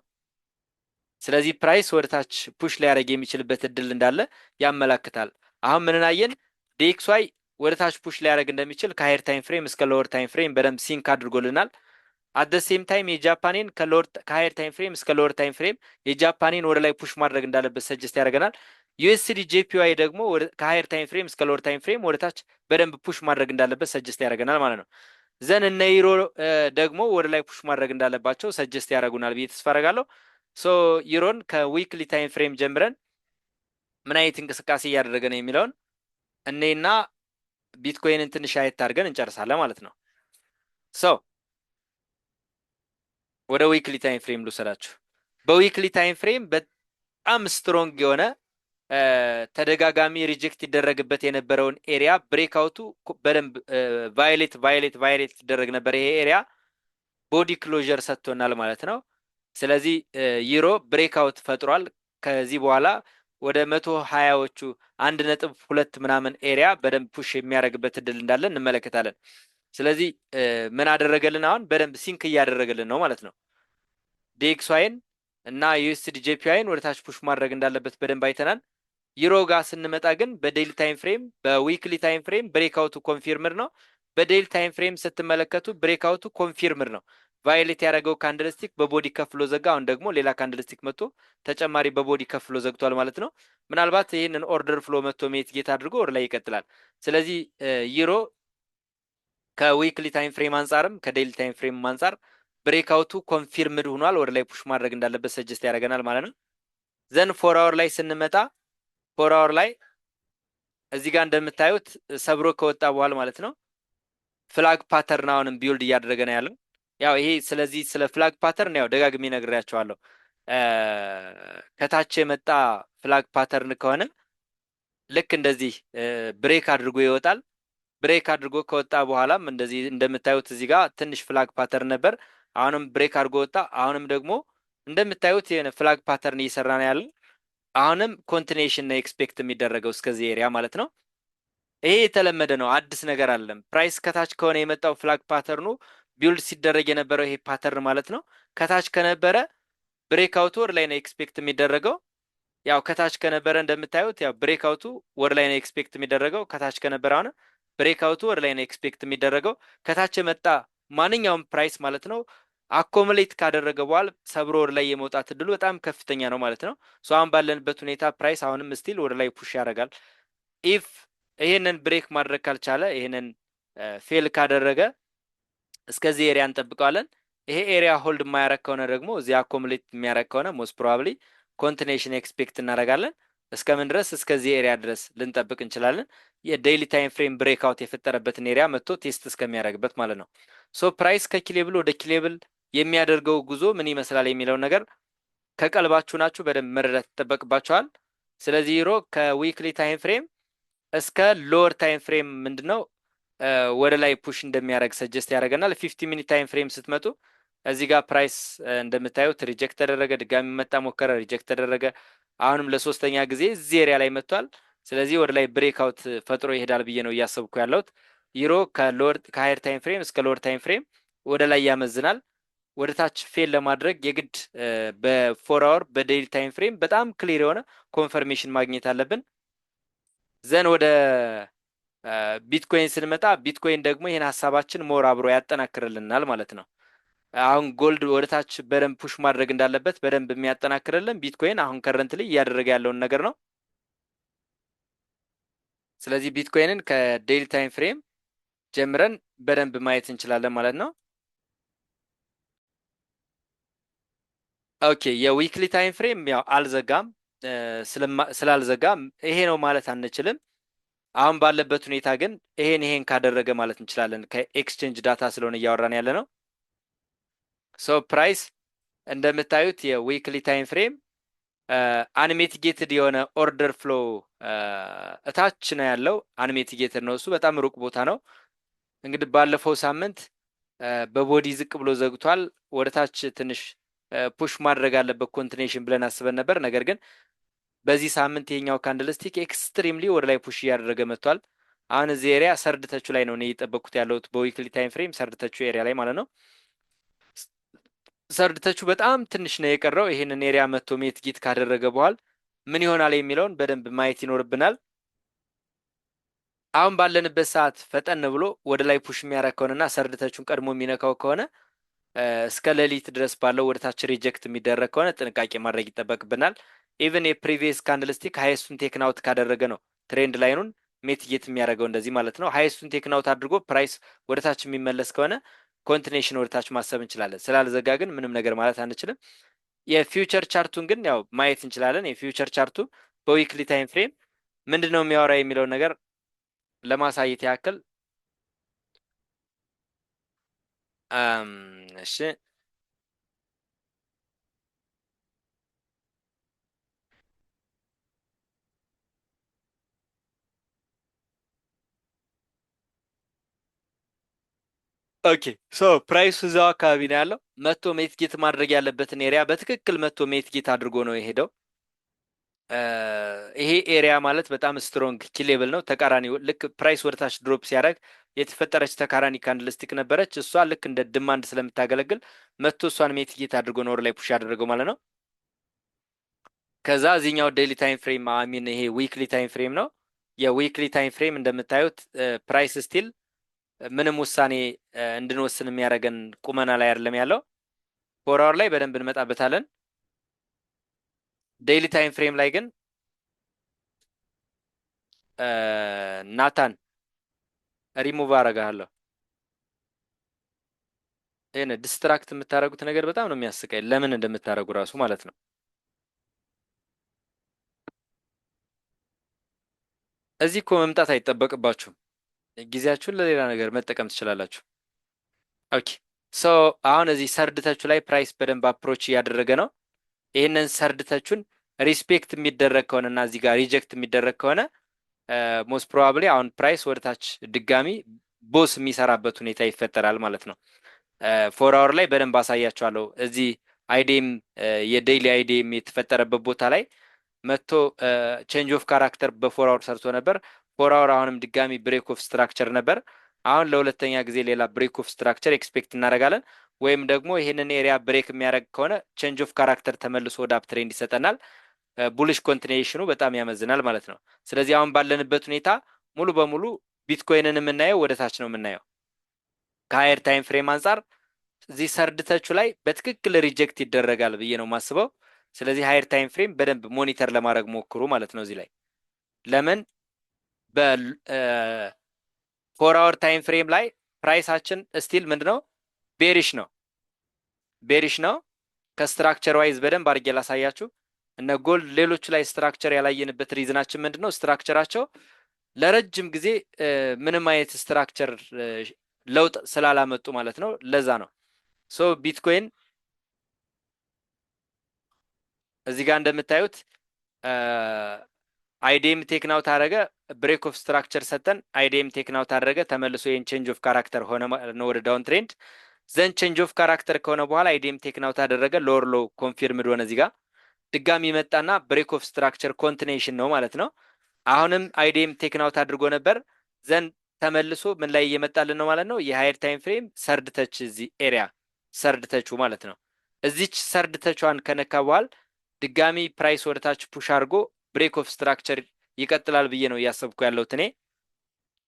ስለዚህ ፕራይስ ወደ ታች ፑሽ ሊያደርግ የሚችልበት እድል እንዳለ ያመላክታል። አሁን ምንን አየን? ዲኤክስዋይ ወደ ታች ፑሽ ሊያደርግ እንደሚችል ከሃየር ታይም ፍሬም እስከ ሎወር ታይም ፍሬም በደንብ ሲንክ አድርጎልናል። አት ሴም ታይም የጃፓኔን ከሃየር ታይም ፍሬም እስከ ሎወር ታይም ፍሬም የጃፓኔን ወደ ላይ ፑሽ ማድረግ እንዳለበት ሰጀስት ያደርገናል። ዩኤስዲ ጄፒዋይ ደግሞ ከሃየር ታይም ፍሬም እስከ ሎወር ታይም ፍሬም ወደ ታች በደንብ ፑሽ ማድረግ እንዳለበት ሰጀስት ያደርገናል ማለት ነው። ዘን እነ ዩሮ ደግሞ ወደ ላይ ፑሽ ማድረግ እንዳለባቸው ሰጀስት ያደርጉናል ብዬ ተስፋ አደርጋለሁ። ሶ ዩሮን ከዊክሊ ታይም ፍሬም ጀምረን ምን አይነት እንቅስቃሴ እያደረገ ነው የሚለውን እኔና ቢትኮይንን ትንሽ አየት አድርገን እንጨርሳለን ማለት ነው። ሶ ወደ ዊክሊ ታይም ፍሬም ልውሰዳችሁ። በዊክሊ ታይም ፍሬም በጣም ስትሮንግ የሆነ ተደጋጋሚ ሪጀክት ይደረግበት የነበረውን ኤሪያ ብሬክአውቱ በደንብ ቫይሌት ይደረግ ነበር። ይሄ ኤሪያ ቦዲ ክሎዥር ሰጥቶናል ማለት ነው። ስለዚህ ዩሮ ብሬክአውት ፈጥሯል። ከዚህ በኋላ ወደ 120ዎቹ 1.2 ምናምን ኤሪያ በደንብ ፑሽ የሚያደርግበት እድል እንዳለ እንመለከታለን። ስለዚህ ምን አደረገልን? አሁን በደንብ ሲንክ እያደረገልን ነው ማለት ነው። ዲኤክስዋይን እና ዩኤስዲ ጄፒዋይን ወደ ታች ፑሽ ማድረግ እንዳለበት በደንብ አይተናል። ዩሮ ጋር ስንመጣ ግን በዴይሊ ታይም ፍሬም በዊክሊ ታይም ፍሬም ብሬክአውቱ ኮንፊርምድ ነው። በዴይሊ ታይም ፍሬም ስትመለከቱ ብሬክአውቱ ኮንፊርምድ ነው። ቫይሌት ያደረገው ካንድልስቲክ በቦዲ ከፍሎ ዘጋ። አሁን ደግሞ ሌላ ካንድልስቲክ መጥቶ ተጨማሪ በቦዲ ከፍሎ ዘግቷል ማለት ነው። ምናልባት ይህንን ኦርደር ፍሎ መጥቶ ሜት ጌት አድርጎ ወደ ላይ ይቀጥላል። ስለዚህ ዩሮ ከዊክሊ ታይም ፍሬም አንጻርም ከዴይሊ ታይም ፍሬም አንጻር ብሬክአውቱ ኮንፊርምድ ሆኗል። ወደ ላይ ፑሽ ማድረግ እንዳለበት ሰጀስት ያደርገናል ማለት ነው። ዘን 4 አወር ላይ ስንመጣ 4 አወር ላይ እዚህ ጋር እንደምታዩት ሰብሮ ከወጣ በኋላ ማለት ነው ፍላግ ፓተርን አሁንም ቢውልድ እያደረገ ነው ያለው። ያው ይሄ ስለዚህ ስለ ፍላግ ፓተርን ያው ደጋግሜ ነግሬያቸዋለሁ። ከታች የመጣ ፍላግ ፓተርን ከሆነ ልክ እንደዚህ ብሬክ አድርጎ ይወጣል። ብሬክ አድርጎ ከወጣ በኋላም እንደዚህ እንደምታዩት እዚህ ጋር ትንሽ ፍላግ ፓተርን ነበር። አሁንም ብሬክ አድርጎ ወጣ። አሁንም ደግሞ እንደምታዩት የሆነ ፍላግ ፓተርን እየሰራ ነው ያለው። አሁንም ኮንቲኔሽን ነው ኤክስፔክት የሚደረገው እስከዚህ ኤሪያ ማለት ነው። ይሄ የተለመደ ነው፣ አዲስ ነገር አለም። ፕራይስ ከታች ከሆነ የመጣው ፍላግ ፓተርኑ ቢውልድ ሲደረግ የነበረው ይሄ ፓተርን ማለት ነው። ከታች ከነበረ ብሬክአውቱ ወደ ላይ ነው ኤክስፔክት የሚደረገው። ያው ከታች ከነበረ እንደምታዩት ያው ብሬክአውቱ ወደ ላይ ነው ኤክስፔክት የሚደረገው። ከታች ከነበረ አሁን ብሬክአውቱ ወደ ላይ ነው ኤክስፔክት የሚደረገው። ከታች የመጣ ማንኛውም ፕራይስ ማለት ነው አኮሙሌት ካደረገ በኋላ ሰብሮ ወደ ላይ የመውጣት እድሉ በጣም ከፍተኛ ነው ማለት ነው። ሶ አሁን ባለንበት ሁኔታ ፕራይስ አሁንም ስቲል ወደ ላይ ፑሽ ያደርጋል። ኢፍ ይሄንን ብሬክ ማድረግ ካልቻለ ይሄንን ፌል ካደረገ እስከዚህ ኤሪያ እንጠብቀዋለን። ይሄ ኤሪያ ሆልድ የማያረግ ከሆነ ደግሞ እዚህ አኮሙሌት የሚያረግ ከሆነ ሞስት ፕሮባብሊ ኮንቲኔሽን ኤክስፔክት እናደርጋለን። እስከምን ድረስ? እስከዚህ ኤሪያ ድረስ ልንጠብቅ እንችላለን። የዴይሊ ታይም ፍሬም ብሬክአውት የፈጠረበትን ኤሪያ መጥቶ ቴስት እስከሚያደርግበት ማለት ነው። ሶ ፕራይስ ከኪሌብል ወደ ኪሌብል የሚያደርገው ጉዞ ምን ይመስላል የሚለውን ነገር ከቀልባችሁ ናችሁ በደንብ መረዳት ይጠበቅባችኋል። ስለዚህ ዩሮ ከዊክሊ ታይም ፍሬም እስከ ሎወር ታይም ፍሬም ምንድነው ወደ ላይ ፑሽ እንደሚያደርግ ሰጀስት ያደርገናል። 50 ሚኒት ታይም ፍሬም ስትመጡ እዚህ ጋር ፕራይስ እንደምታዩት ሪጀክት ተደረገ፣ ድጋሚ መጣ ሞከረ፣ ሪጀክት ተደረገ። አሁንም ለሶስተኛ ጊዜ እዚህ ኤሪያ ላይ መጥቷል። ስለዚህ ወደ ላይ ብሬክአውት ፈጥሮ ይሄዳል ብዬ ነው እያሰብኩ ያለሁት። ዩሮ ከሃየር ታይም ፍሬም እስከ ሎወር ታይም ፍሬም ወደ ላይ ያመዝናል። ወደ ታች ፌል ለማድረግ የግድ በ4 አወር በዴይሊ ታይም ፍሬም በጣም ክሊር የሆነ ኮንፈርሜሽን ማግኘት አለብን። ዘን ወደ ቢትኮይን ስንመጣ ቢትኮይን ደግሞ ይህን ሀሳባችን ሞር አብሮ ያጠናክርልናል ማለት ነው። አሁን ጎልድ ወደ ታች በደንብ ፑሽ ማድረግ እንዳለበት በደንብ የሚያጠናክርልን ቢትኮይን አሁን ከረንትሊ እያደረገ ያለውን ነገር ነው። ስለዚህ ቢትኮይንን ከዴይሊ ታይም ፍሬም ጀምረን በደንብ ማየት እንችላለን ማለት ነው። ኦኬ የዊክሊ ታይም ፍሬም ያው አልዘጋም። ስላልዘጋም ይሄ ነው ማለት አንችልም። አሁን ባለበት ሁኔታ ግን ይሄን ካደረገ ማለት እንችላለን። ከኤክስቼንጅ ዳታ ስለሆነ እያወራን ያለ ነው። ሶ ፕራይስ እንደምታዩት የዊክሊ ታይም ፍሬም አንሚቲጌትድ የሆነ ኦርደር ፍሎ እታች ነው ያለው። አንሚቲጌትድ ነው እሱ፣ በጣም ሩቅ ቦታ ነው። እንግዲህ ባለፈው ሳምንት በቦዲ ዝቅ ብሎ ዘግቷል። ወደ ታች ትንሽ ፑሽ ማድረግ አለበት ኮንቲኔሽን ብለን አስበን ነበር። ነገር ግን በዚህ ሳምንት የኛው ካንድልስቲክ ኤክስትሪምሊ ወደ ላይ ፑሽ እያደረገ መጥቷል። አሁን እዚህ ኤሪያ ሰርድተቹ ላይ ነው እኔ እየጠበቅኩት ያለሁት በዊክሊ ታይም ፍሬም ሰርድተቹ ኤሪያ ላይ ማለት ነው። ሰርድተቹ በጣም ትንሽ ነው የቀረው። ይሄንን ኤሪያ መጥቶ ሜት ጊት ካደረገ በኋላ ምን ይሆናል የሚለውን በደንብ ማየት ይኖርብናል። አሁን ባለንበት ሰዓት ፈጠን ብሎ ወደ ላይ ፑሽ የሚያደርግ ከሆነና ሰርድተቹን ቀድሞ የሚነካው ከሆነ እስከ ሌሊት ድረስ ባለው ወደ ታች ሪጀክት የሚደረግ ከሆነ ጥንቃቄ ማድረግ ይጠበቅብናል። ኢቨን የፕሪቪየስ ካንድልስቲክ ሃይስቱን ቴክናውት ካደረገ ነው ትሬንድ ላይኑን ሜትጌት የሚያደርገው እንደዚህ ማለት ነው። ሃይስቱን ቴክናውት አድርጎ ፕራይስ ወደ ታች የሚመለስ ከሆነ ኮንቲኔሽን ወደ ታች ማሰብ እንችላለን። ስላልዘጋ ግን ምንም ነገር ማለት አንችልም። የፊውቸር ቻርቱን ግን ያው ማየት እንችላለን። የፊውቸር ቻርቱ በዊክሊ ታይም ፍሬም ምንድን ነው የሚያወራ የሚለውን ነገር ለማሳየት ያክል እሺ ኦኬ ሶ ፕራይሱ እዛው አካባቢ ነው ያለው። መቶ ሜትጌት ማድረግ ያለበትን ኤሪያ በትክክል መቶ ሜትጌት አድርጎ ነው የሄደው። ይሄ ኤሪያ ማለት በጣም ስትሮንግ ኪሌብል ነው። ተቃራኒ ልክ ፕራይስ ወደታች ድሮፕ ሲያደርግ የተፈጠረች ተቃራኒ ካንድልስቲክ ነበረች። እሷ ልክ እንደ ድማንድ ስለምታገለግል መቶ እሷን ሜትጌት አድርጎ ነው ወደ ላይ ፑሽ ያደረገው ማለት ነው። ከዛ እዚህኛው ዴይሊ ታይም ፍሬም አሚን ይሄ ዊክሊ ታይም ፍሬም ነው። የዊክሊ ታይም ፍሬም እንደምታዩት ፕራይስ ስቲል ምንም ውሳኔ እንድንወስን የሚያደርገን ቁመና ላይ አይደለም ያለው። ፎር አወር ላይ በደንብ እንመጣበታለን። ዴይሊ ታይም ፍሬም ላይ ግን ናታን ሪሙቭ አረጋለሁ። ይሄን ዲስትራክት የምታደርጉት ነገር በጣም ነው የሚያስቀኝ። ለምን እንደምታደርጉ ራሱ ማለት ነው። እዚህ እኮ መምጣት አይጠበቅባችሁም። ጊዜያችሁን ለሌላ ነገር መጠቀም ትችላላችሁ። ኦኬ ሶ አሁን እዚህ ሰርድተቹ ላይ ፕራይስ በደንብ አፕሮች እያደረገ ነው። ይህንን ሰርድተቹን ሪስፔክት የሚደረግ ከሆነ እና እዚህ ጋር ሪጀክት የሚደረግ ከሆነ ሞስት ፕሮባብሊ አሁን ፕራይስ ወደታች ድጋሚ ቦስ የሚሰራበት ሁኔታ ይፈጠራል ማለት ነው። ፎር አወር ላይ በደንብ አሳያቸዋለሁ። እዚህ አይዲኤም የዴይሊ አይዲኤም የተፈጠረበት ቦታ ላይ መጥቶ ቼንጅ ኦፍ ካራክተር በፎር አወር ሰርቶ ነበር። ፎር አወር አሁንም ድጋሚ ብሬክ ኦፍ ስትራክቸር ነበር። አሁን ለሁለተኛ ጊዜ ሌላ ብሬክ ኦፍ ስትራክቸር ኤክስፔክት እናደርጋለን። ወይም ደግሞ ይህንን ኤሪያ ብሬክ የሚያደርግ ከሆነ ቼንጅ ኦፍ ካራክተር ተመልሶ ወደ አፕትሬንድ ይሰጠናል። ቡሊሽ ኮንቲኔሽኑ በጣም ያመዝናል ማለት ነው። ስለዚህ አሁን ባለንበት ሁኔታ ሙሉ በሙሉ ቢትኮይንን የምናየው ወደ ታች ነው የምናየው። ከሀየር ታይም ፍሬም አንጻር እዚህ ሰርድተቹ ላይ በትክክል ሪጀክት ይደረጋል ብዬ ነው የማስበው። ስለዚህ ሀየር ታይም ፍሬም በደንብ ሞኒተር ለማድረግ ሞክሩ ማለት ነው። እዚህ ላይ ለምን በፎር አወር ታይም ፍሬም ላይ ፕራይሳችን ስቲል ምንድነው ቤሪሽ ነው ቤሪሽ ነው። ከስትራክቸር ዋይዝ በደንብ አድርጌ ላሳያችሁ። እነ ጎልድ ሌሎቹ ላይ ስትራክቸር ያላየንበት ሪዝናችን ምንድን ነው? ስትራክቸራቸው ለረጅም ጊዜ ምንም አይነት ስትራክቸር ለውጥ ስላላመጡ ማለት ነው። ለዛ ነው ሶ ቢትኮይን እዚህ ጋር እንደምታዩት አይዲኤም ቴክናውት አደረገ፣ ብሬክ ኦፍ ስትራክቸር ሰጠን፣ አይዲኤም ቴክናውት አደረገ፣ ተመልሶ ይህን ቼንጅ ኦፍ ካራክተር ሆነ ነው ወደ ዳውን ትሬንድ። ዘን ቼንጅ ኦፍ ካራክተር ከሆነ በኋላ አይዲኤም ቴክናውት አደረገ፣ ሎወር ሎው ኮንፊርምድ ሆነ። እዚህ ጋር ድጋሚ መጣና ብሬክ ኦፍ ስትራክቸር ኮንቲኔሽን ነው ማለት ነው። አሁንም አይዲኤም ቴክናውት አድርጎ ነበር። ዘን ተመልሶ ምን ላይ እየመጣልን ነው ማለት ነው? የሃየር ታይም ፍሬም ሰርድ ተች እዚህ ኤሪያ ሰርድ ተቹ ማለት ነው። እዚች ሰርድ ተቿን ከነካ በኋላ ድጋሚ ፕራይስ ወደታች ፑሽ አድርጎ ብሬክ ኦፍ ስትራክቸር ይቀጥላል ብዬ ነው እያሰብኩ ያለሁት እኔ።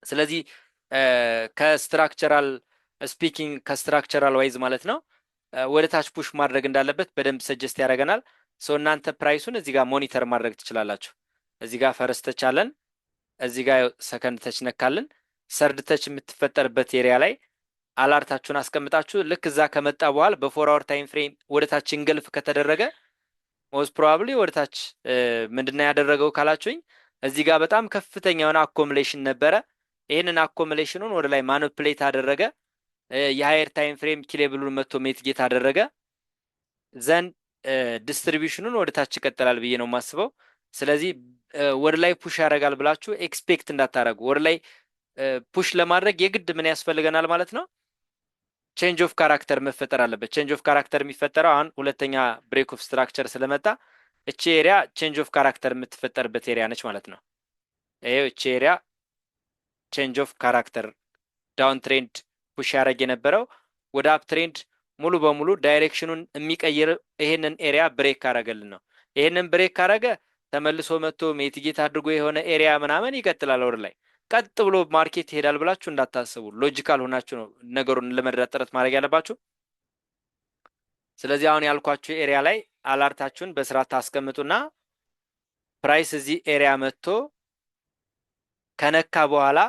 ስለዚህ ከስትራክቸራል ስፒኪንግ ከስትራክቸራል ዋይዝ ማለት ነው ወደ ታች ፑሽ ማድረግ እንዳለበት በደንብ ሰጀስት ያደርገናል። ሰው እናንተ ፕራይሱን እዚህ ጋር ሞኒተር ማድረግ ትችላላችሁ። እዚህ ጋር ፈረስት ተች አለን፣ እዚህ ጋር ሰከንድ ተች ነካልን። ሰርድ ተች የምትፈጠርበት ኤሪያ ላይ አላርታችሁን አስቀምጣችሁ ልክ እዛ ከመጣ በኋላ በፎር አወር ታይም ፍሬም ወደ ታች እንገልፍ ከተደረገ ሞስት ፕሮባብሊ ወደ ታች ምንድነው ያደረገው ካላችሁኝ እዚህ ጋር በጣም ከፍተኛ የሆነ አኮሙሌሽን ነበረ። ይህንን አኮሙሌሽኑን ወደ ላይ ማኒፕሌት አደረገ። የሃየር ታይም ፍሬም ኪሌብሉን መቶ ሜትጌት አደረገ። ዘንድ ዲስትሪቢዩሽኑን ወደ ታች ይቀጥላል ብዬ ነው የማስበው። ስለዚህ ወደ ላይ ፑሽ ያደርጋል ብላችሁ ኤክስፔክት እንዳታደረጉ። ወደ ላይ ፑሽ ለማድረግ የግድ ምን ያስፈልገናል ማለት ነው? ቼንጅ ኦፍ ካራክተር መፈጠር አለበት። ቼንጅ ኦፍ ካራክተር የሚፈጠረው አሁን ሁለተኛ ብሬክ ኦፍ ስትራክቸር ስለመጣ እቺ ኤሪያ ቼንጅ ኦፍ ካራክተር የምትፈጠርበት ኤሪያ ነች ማለት ነው። ይሄው እቺ ኤሪያ ቼንጅ ኦፍ ካራክተር ዳውን ትሬንድ ፑሽ ያደረግ የነበረው ወደ አፕ ትሬንድ ሙሉ በሙሉ ዳይሬክሽኑን የሚቀይር ይሄንን ኤሪያ ብሬክ ካረገልን ነው። ይሄንን ብሬክ ካረገ ተመልሶ መጥቶ ሜትጌት አድርጎ የሆነ ኤሪያ ምናምን ይቀጥላል ወደ ላይ ቀጥ ብሎ ማርኬት ይሄዳል ብላችሁ እንዳታስቡ። ሎጂካል ሆናችሁ ነው ነገሩን ለመረዳት ጥረት ማድረግ ያለባችሁ። ስለዚህ አሁን ያልኳችሁ ኤሪያ ላይ አላርታችሁን በስርዓት ታስቀምጡና ፕራይስ እዚህ ኤሪያ መጥቶ ከነካ በኋላ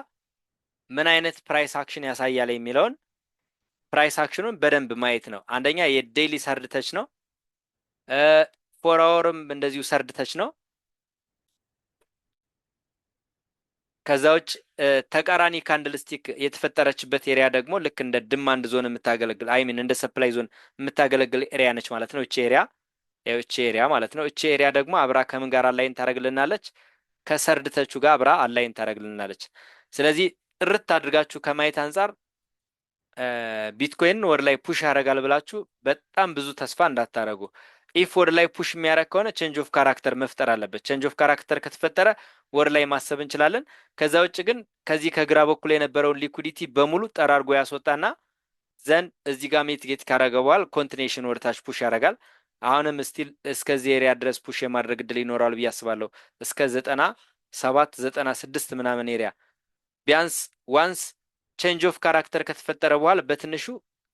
ምን አይነት ፕራይስ አክሽን ያሳያል የሚለውን ፕራይስ አክሽኑን በደንብ ማየት ነው። አንደኛ የዴይሊ ሰርድ ተች ነው። ፎር አወርም እንደዚሁ ሰርድ ተች ነው። ከዛ ውጭ ተቃራኒ ካንድልስቲክ የተፈጠረችበት ኤሪያ ደግሞ ልክ እንደ ድማንድ ዞን የምታገለግል አይሚን እንደ ሰፕላይ ዞን የምታገለግል ኤሪያ ነች ማለት ነው። እቺ ኤሪያ ማለት ነው። እቺ ኤሪያ ደግሞ አብራ ከምን ጋር አላይን ታደርግልናለች? ከሰርድተቹ ጋር አብራ አላይን ታደርግልናለች። ስለዚህ ጥርት አድርጋችሁ ከማየት አንጻር ቢትኮይንን ወደ ላይ ፑሽ ያደርጋል ብላችሁ በጣም ብዙ ተስፋ እንዳታደርጉ። ኢፍ ወደ ላይ ፑሽ የሚያደርግ ከሆነ ቼንጅ ኦፍ ካራክተር መፍጠር አለበት። ቼንጅ ኦፍ ካራክተር ከተፈጠረ ወደ ላይ ማሰብ እንችላለን። ከዛ ውጭ ግን ከዚህ ከግራ በኩል የነበረውን ሊኩዲቲ በሙሉ ጠራርጎ ያስወጣና ዘንድ እዚህ ጋር ሜትጌት ካረገ በኋላ ኮንቲኔሽን ወደታች ፑሽ ያደርጋል። አሁንም ስቲል እስከዚህ ኤሪያ ድረስ ፑሽ የማድረግ እድል ይኖራል ብዬ አስባለሁ። እስከ 97 96 ምናምን ኤሪያ ቢያንስ ዋንስ ቼንጅ ኦፍ ካራክተር ከተፈጠረ በኋላ በትንሹ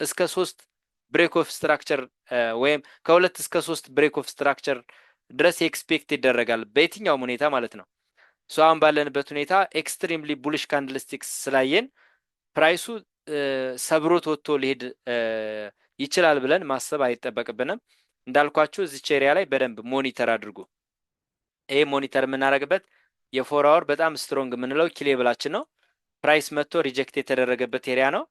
እስከ 3 ብሬክ ኦፍ ስትራክቸር ወይም ከ2 እስከ 3 ብሬክ ኦፍ ስትራክቸር ድረስ ኤክስፔክት ይደረጋል በየትኛውም ሁኔታ ማለት ነው። ሶ አሁን ባለንበት ሁኔታ ኤክስትሪምሊ ቡሊሽ ካንድልስቲክስ ስላየን ፕራይሱ ሰብሮት ወጥቶ ሊሄድ ይችላል ብለን ማሰብ አይጠበቅብንም። እንዳልኳችሁ እዚች ኤሪያ ላይ በደንብ ሞኒተር አድርጉ። ይሄ ሞኒተር የምናደርግበት የፎር አወር በጣም ስትሮንግ የምንለው ኪሌብላችን ነው። ፕራይስ መጥቶ ሪጀክት የተደረገበት ኤሪያ ነው።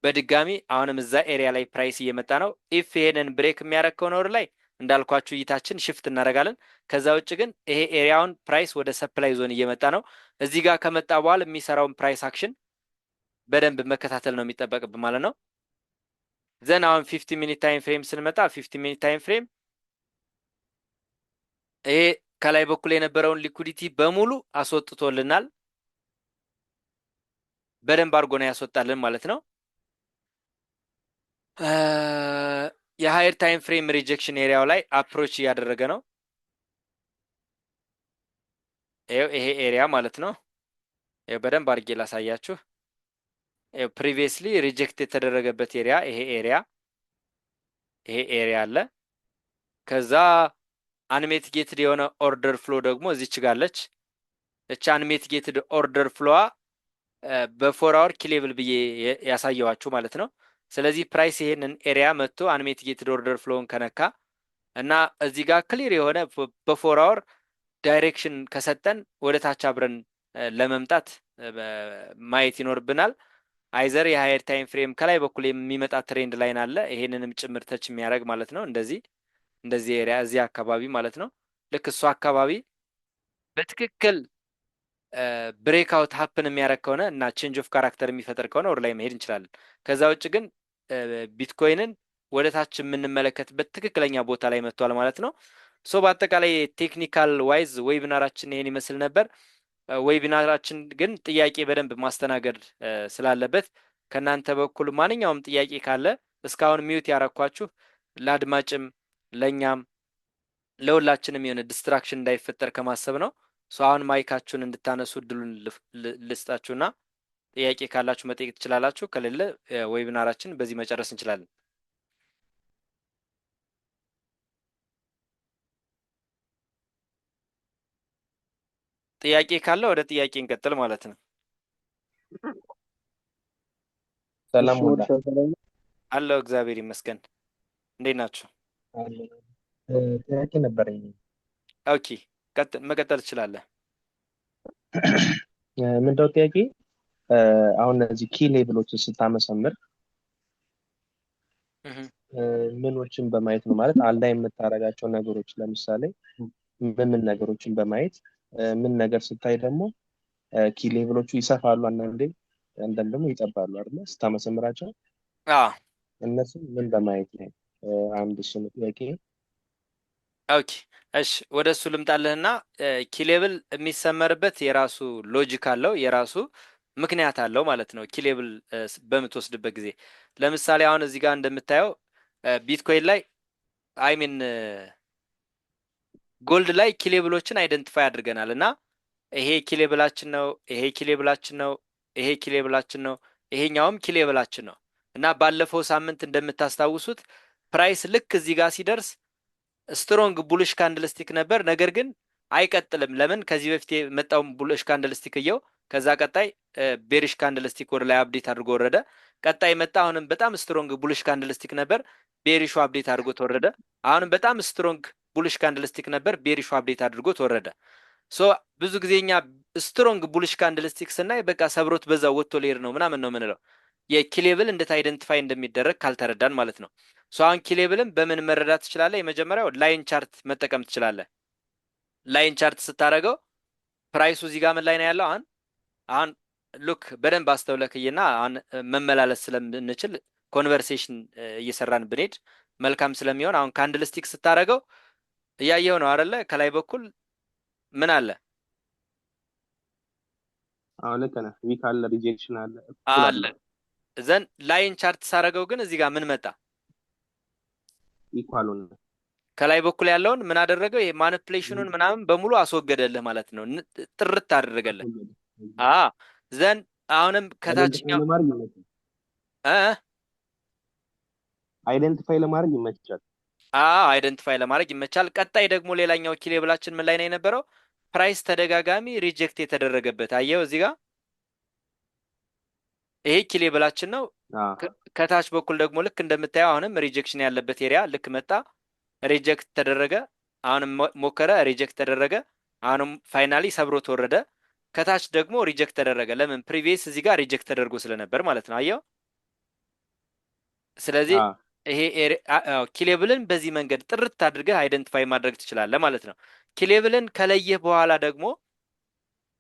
በድጋሚ አሁንም እዛ ኤሪያ ላይ ፕራይስ እየመጣ ነው። ኢፍ ይሄንን ብሬክ የሚያደርግ ከሆነ ወር ላይ እንዳልኳችሁ እይታችን ሽፍት እናደርጋለን። ከዛ ውጭ ግን ይሄ ኤሪያውን ፕራይስ ወደ ሰፕላይ ዞን እየመጣ ነው። እዚህ ጋር ከመጣ በኋላ የሚሰራውን ፕራይስ አክሽን በደንብ መከታተል ነው የሚጠበቅብን ማለት ነው። ዘን አሁን 50 ሚኒት ታይም ፍሬም ስንመጣ 50 ሚኒት ታይም ፍሬም ይሄ ከላይ በኩል የነበረውን ሊኩዲቲ በሙሉ አስወጥቶልናል። በደንብ አድርጎ ነው ያስወጣልን ማለት ነው። የሃየር ታይም ፍሬም ሪጀክሽን ኤሪያው ላይ አፕሮች እያደረገ ነው። ይሄ ኤሪያ ማለት ነው። በደንብ አድርጌ ላሳያችሁ። ፕሪቪየስሊ ሪጀክት የተደረገበት ኤሪያ ይሄ ኤሪያ አለ። ከዛ አንሜትጌትድ የሆነ ኦርደር ፍሎ ደግሞ እዚች ጋለች። እቺ አንሜትጌትድ ኦርደር ፍሎዋ በፎር አወር ኪሌብል ብዬ ያሳየዋችሁ ማለት ነው። ስለዚህ ፕራይስ ይሄንን ኤሪያ መጥቶ አንሜትጌትድ ኦርደር ፍሎውን ከነካ እና እዚህ ጋር ክሊር የሆነ በፎር አወር ዳይሬክሽን ከሰጠን ወደ ታች አብረን ለመምጣት ማየት ይኖርብናል። አይዘር የሃየር ታይም ፍሬም ከላይ በኩል የሚመጣ ትሬንድ ላይን አለ። ይሄንንም ጭምር ተች የሚያደርግ ማለት ነው። እንደዚህ ኤሪያ እዚህ አካባቢ ማለት ነው። ልክ እሱ አካባቢ በትክክል ብሬክአውት ሀፕን የሚያደርግ ከሆነ እና ቼንጅ ኦፍ ካራክተር የሚፈጠር ከሆነ ወደ ላይ መሄድ እንችላለን። ከዛ ውጭ ግን ቢትኮይንን ወደ ታች የምንመለከትበት ትክክለኛ ቦታ ላይ መጥቷል ማለት ነው። ሶ በአጠቃላይ ቴክኒካል ዋይዝ ዌቢናራችን ይሄን ይመስል ነበር። ዌቢናራችን ግን ጥያቄ በደንብ ማስተናገድ ስላለበት ከእናንተ በኩል ማንኛውም ጥያቄ ካለ እስካሁን ሚዩት ያረኳችሁ ለአድማጭም ለእኛም ለሁላችንም የሆነ ዲስትራክሽን እንዳይፈጠር ከማሰብ ነው። አሁን ማይካችሁን እንድታነሱ እድሉን ልስጣችሁና ጥያቄ ካላችሁ መጠየቅ ትችላላችሁ። ከሌለ ዌቢናራችን በዚህ መጨረስ እንችላለን። ጥያቄ ካለ ወደ ጥያቄ እንቀጥል ማለት ነው። ሰላም አለው። እግዚአብሔር ይመስገን። እንዴት ናችሁ? ጥያቄ ነበረኝ። ኦኬ መቀጠል ትችላለህ። ምንድነው ጥያቄ? አሁን እነዚህ ኪ ሌቭሎችን ስታመሰምር ምኖችን በማየት ነው ማለት አላይ የምታረጋቸው ነገሮች፣ ለምሳሌ ምን ነገሮችን በማየት ምን ነገር ስታይ ደግሞ ኪ ሌቭሎቹ ይሰፋሉ፣ አንዳንዴ ደግሞ ይጠባሉ አይደል? ስታመሰምራቸው እነሱ ምን በማየት ነው? አንድ እሱ ነው ጥያቄ። ኦኬ እሺ፣ ወደ እሱ ልምጣልህና ኪ ሌቭል የሚሰመርበት የራሱ ሎጂክ አለው፣ የራሱ ምክንያት አለው ማለት ነው። ኪ ሌቭል በምትወስድበት ጊዜ ለምሳሌ አሁን እዚህ ጋር እንደምታየው ቢትኮይን ላይ አይሚን ጎልድ ላይ ኪሌብሎችን አይደንቲፋይ አድርገናል እና ይሄ ኪሌብላችን ነው፣ ይሄ ኪሌብላችን ነው፣ ይሄ ኪሌብላችን ነው፣ ይሄኛውም ኪሌብላችን ነው እና ባለፈው ሳምንት እንደምታስታውሱት ፕራይስ ልክ እዚህ ጋር ሲደርስ ስትሮንግ ቡሊሽ ካንድልስቲክ ነበር። ነገር ግን አይቀጥልም። ለምን? ከዚህ በፊት የመጣውን ቡሊሽ ካንድልስቲክ እየው፣ ከዛ ቀጣይ ቤሪሽ ካንድልስቲክ ወደ ላይ አፕዴት አድርጎ ወረደ። ቀጣይ መጣ። አሁንም በጣም ስትሮንግ ቡሊሽ ካንድልስቲክ ነበር፣ ቤሪሹ አፕዴት አድርጎ ተወረደ። አሁንም በጣም ስትሮንግ ቡሊሽ ካንድልስቲክ ነበር፣ ቤሪሹ አፕዴት አድርጎ ተወረደ። ሶ ብዙ ጊዜ እኛ ስትሮንግ ቡሊሽ ካንድልስቲክ ስናይ በቃ ሰብሮት በዛው ወጥቶ ሊሄድ ነው ምናምን ነው የምንለው። የኪሌብል እንዴት አይደንቲፋይ እንደሚደረግ ካልተረዳን ማለት ነው። አሁን ኪሌብልን በምን መረዳት ትችላለህ? የመጀመሪያው ላይን ቻርት መጠቀም ትችላለህ። ላይን ቻርት ስታደርገው ፕራይሱ እዚህ ጋር ምን ላይ ነው ያለው? አሁን ሉክ በደንብ አስተውለክይና አሁን መመላለስ ስለምንችል ኮንቨርሴሽን እየሰራን ብንሄድ መልካም ስለሚሆን አሁን ካንድልስቲክ ስታደርገው እያየው ነው አይደለ? ከላይ በኩል ምን አለ? አሁን ልክ ነህ። ዊክ አለ፣ ሪጀክሽን አለ፣ አለ ዘን ላይን ቻርት ሳደርገው ግን እዚህ ጋር ምን መጣ? ኢኳል ሆነ። ከላይ በኩል ያለውን ምን አደረገው? ይሄ ማኒፕሌሽኑን ምናምን በሙሉ አስወገደልህ ማለት ነው። ጥርት አደረገልህ። ዘን አሁንም ከታችኛው አይደንቲፋይ ለማድረግ ይመቻል። አይደንቲፋይ ለማድረግ ይመቻል። ቀጣይ ደግሞ ሌላኛው ኪሌብላችን ምን ላይ ነው የነበረው? ፕራይስ ተደጋጋሚ ሪጀክት የተደረገበት አየው እዚህ ጋር ይሄ ኪሌብላችን ነው። ከታች በኩል ደግሞ ልክ እንደምታየው አሁንም ሪጀክሽን ያለበት ኤሪያ ልክ መጣ፣ ሪጀክት ተደረገ፣ አሁንም ሞከረ፣ ሪጀክት ተደረገ፣ አሁንም ፋይናሊ ሰብሮ ተወረደ። ከታች ደግሞ ሪጀክት ተደረገ። ለምን? ፕሪቪየስ እዚህ ጋር ሪጀክት ተደርጎ ስለነበር ማለት ነው። አየው። ስለዚህ ይሄ ኪሌብልን በዚህ መንገድ ጥርት አድርገህ አይደንቲፋይ ማድረግ ትችላለህ ማለት ነው። ኪሌብልን ከለየህ በኋላ ደግሞ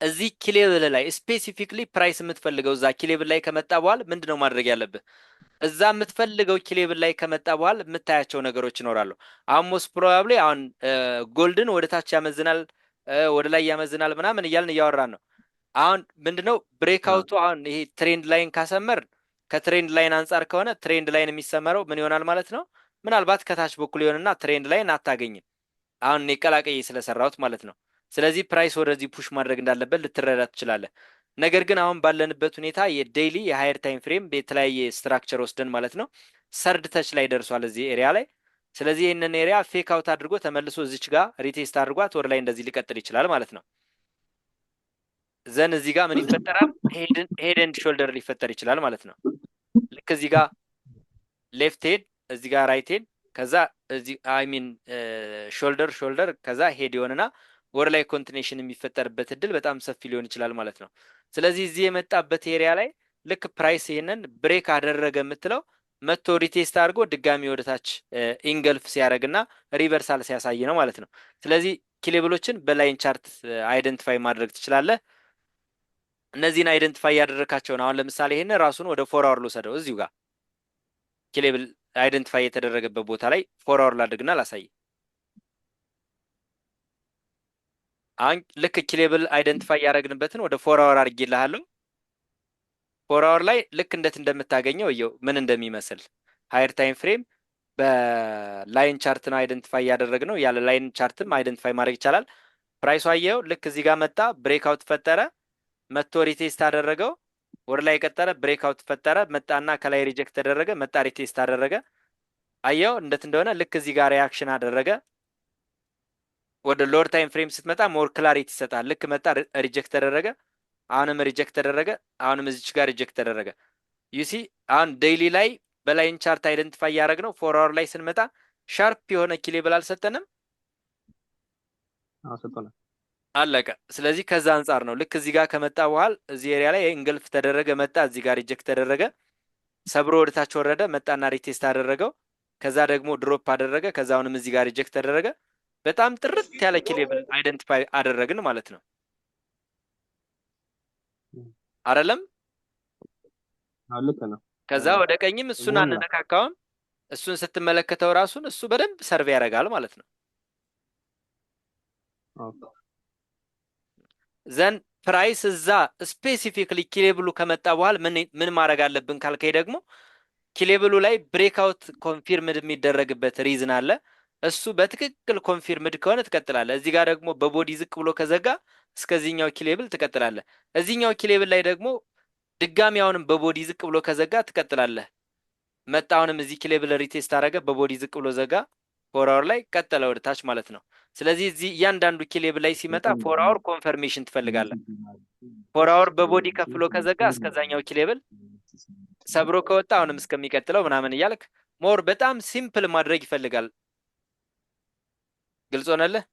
እዚህ ኪሌብል ላይ ስፔሲፊክሊ ፕራይስ የምትፈልገው እዛ ኪሌብል ላይ ከመጣ በኋላ ምንድነው ማድረግ ያለብህ? እዛ የምትፈልገው ኪሌብል ላይ ከመጣ በኋላ የምታያቸው ነገሮች ይኖራሉ። አሁን ሞስት ፕሮባብሊ አሁን ጎልድን ወደ ታች ያመዝናል፣ ወደ ላይ ያመዝናል ምናምን እያልን እያወራን ነው። አሁን ምንድነው ብሬክአውቱ? አሁን ይሄ ትሬንድ ላይን ካሰመር ከትሬንድ ላይን አንጻር ከሆነ ትሬንድ ላይን የሚሰመረው ምን ይሆናል ማለት ነው? ምናልባት ከታች በኩል ይሆንና ትሬንድ ላይን አታገኝም። አሁን እኔ ቀላቀይ ስለሰራሁት ማለት ነው። ስለዚህ ፕራይስ ወደዚህ ፑሽ ማድረግ እንዳለበት ልትረዳ ትችላለህ። ነገር ግን አሁን ባለንበት ሁኔታ የዴይሊ የሃየር ታይም ፍሬም በተለያየ ስትራክቸር ወስደን ማለት ነው ሰርድ ተች ላይ ደርሷል እዚህ ኤሪያ ላይ። ስለዚህ ይህንን ኤሪያ ፌክ አውት አድርጎ ተመልሶ እዚች ጋር ሪቴስት አድርጓት ወደ ላይ እንደዚህ ሊቀጥል ይችላል ማለት ነው። ዘን እዚህ ጋር ምን ይፈጠራል? ሄድ ኤንድ ሾልደር ሊፈጠር ይችላል ማለት ነው። ልክ እዚህ ጋር ሌፍት ሄድ፣ እዚህ ጋር ራይት ሄድ፣ ከዛ እዚህ አይ ሚን ሾልደር ከዛ ሄድ ይሆንና ወደ ላይ ኮንቲኔሽን የሚፈጠርበት እድል በጣም ሰፊ ሊሆን ይችላል ማለት ነው። ስለዚህ እዚህ የመጣበት ኤሪያ ላይ ልክ ፕራይስ ይሄንን ብሬክ አደረገ የምትለው መቶ ሪቴስት አድርጎ ድጋሚ ወደታች ኢንገልፍ ሲያደርግና ሪቨርሳል ሲያሳይ ነው ማለት ነው። ስለዚህ ኪሌብሎችን በላይን ቻርት አይደንቲፋይ ማድረግ ትችላለህ። እነዚህን አይደንቲፋይ ያደረካቸውን አሁን ለምሳሌ ይሄን ራሱን ወደ 4 አወር ልውሰደው። እዚሁ ጋር ኪሌብል አይደንቲፋይ የተደረገበት ቦታ ላይ 4 አወር ላድርግና ላሳይ። አሁን ልክ ኪሌብል አይደንቲፋይ ያደረግንበትን ወደ 4 አወር አድርጌልሃለሁ። 4 አወር ላይ ልክ እንዴት እንደምታገኘው እየው ምን እንደሚመስል። ሃየር ታይም ፍሬም በላይን ቻርት ነው አይደንቲፋይ ያደረግነው። ያለ ላይን ቻርትም አይደንቲፋይ ማድረግ ይቻላል። ፕራይሱ አየው ልክ እዚህ ጋር መጣ፣ ብሬክአውት ፈጠረ፣ መቶ ሪቴስት አደረገው፣ ወደ ላይ ቀጠረ፣ ብሬክአውት ፈጠረ፣ መጣና ከላይ ሪጀክት ተደረገ፣ መጣ ሪቴስት አደረገ። አየው እንዴት እንደሆነ። ልክ እዚህ ጋር ሪያክሽን አደረገ። ወደ ሎወር ታይም ፍሬም ስትመጣ ሞር ክላሪቲ ይሰጣል። ልክ መጣ፣ ሪጀክት ተደረገ፣ አሁንም ሪጀክት ተደረገ፣ አሁንም እዚች ጋር ሪጀክት ተደረገ። ዩሲ አሁን ዴይሊ ላይ በላይን ቻርት አይደንቲፋይ ያደረግነው 4 አወር ላይ ስንመጣ ሻርፕ የሆነ ኪሌብል አልሰጠንም? አለቀ። ስለዚህ ከዛ አንጻር ነው። ልክ እዚህ ጋር ከመጣ በኋላ እዚህ ኤሪያ ላይ እንገልፍ ተደረገ፣ መጣ፣ እዚህ ጋር ሪጀክት ተደረገ፣ ሰብሮ ወደታች ወረደ፣ መጣና ሪቴስት አደረገው፣ ከዛ ደግሞ ድሮፕ አደረገ፣ ከዛ አሁንም እዚህ ጋር ሪጀክት ተደረገ። በጣም ጥርት ያለ ኪሌብል አይደንቲፋይ አደረግን ማለት ነው አይደለም? ልክ ነው። ከዛ ወደ ቀኝም እሱን አንነካካውም። እሱን ስትመለከተው ራሱን እሱ በደንብ ሰርቭ ያደርጋል ማለት ነው። ዘን ፕራይስ እዛ ስፔሲፊክሊ ኪሌብሉ ከመጣ በኋላ ምን ማድረግ አለብን ካልከኝ ደግሞ ኪሌብሉ ላይ ብሬክአውት ኮንፊርምድ የሚደረግበት ሪዝን አለ። እሱ በትክክል ኮንፊርምድ ከሆነ ትቀጥላለህ። እዚህ ጋር ደግሞ በቦዲ ዝቅ ብሎ ከዘጋ እስከዚህኛው ኪሌብል ትቀጥላለህ። እዚህኛው ኪሌብል ላይ ደግሞ ድጋሚ አሁንም በቦዲ ዝቅ ብሎ ከዘጋ ትቀጥላለህ። መጣ፣ አሁንም እዚህ ኪሌብል ሪቴስት አደረገ፣ በቦዲ ዝቅ ብሎ ዘጋ፣ 4 አወር ላይ ቀጠለ ወደ ታች ማለት ነው። ስለዚህ እዚህ እያንዳንዱ ኪሌብል ላይ ሲመጣ 4 አወር ኮንፈርሜሽን ትፈልጋለህ። 4 አወር በቦዲ ከፍሎ ከዘጋ እስከዛኛው ኪሌብል ሰብሮ ከወጣ አሁንም እስከሚቀጥለው ምናምን እያልክ ሞር በጣም ሲምፕል ማድረግ ይፈልጋል። ግልጽ ሆነልህ?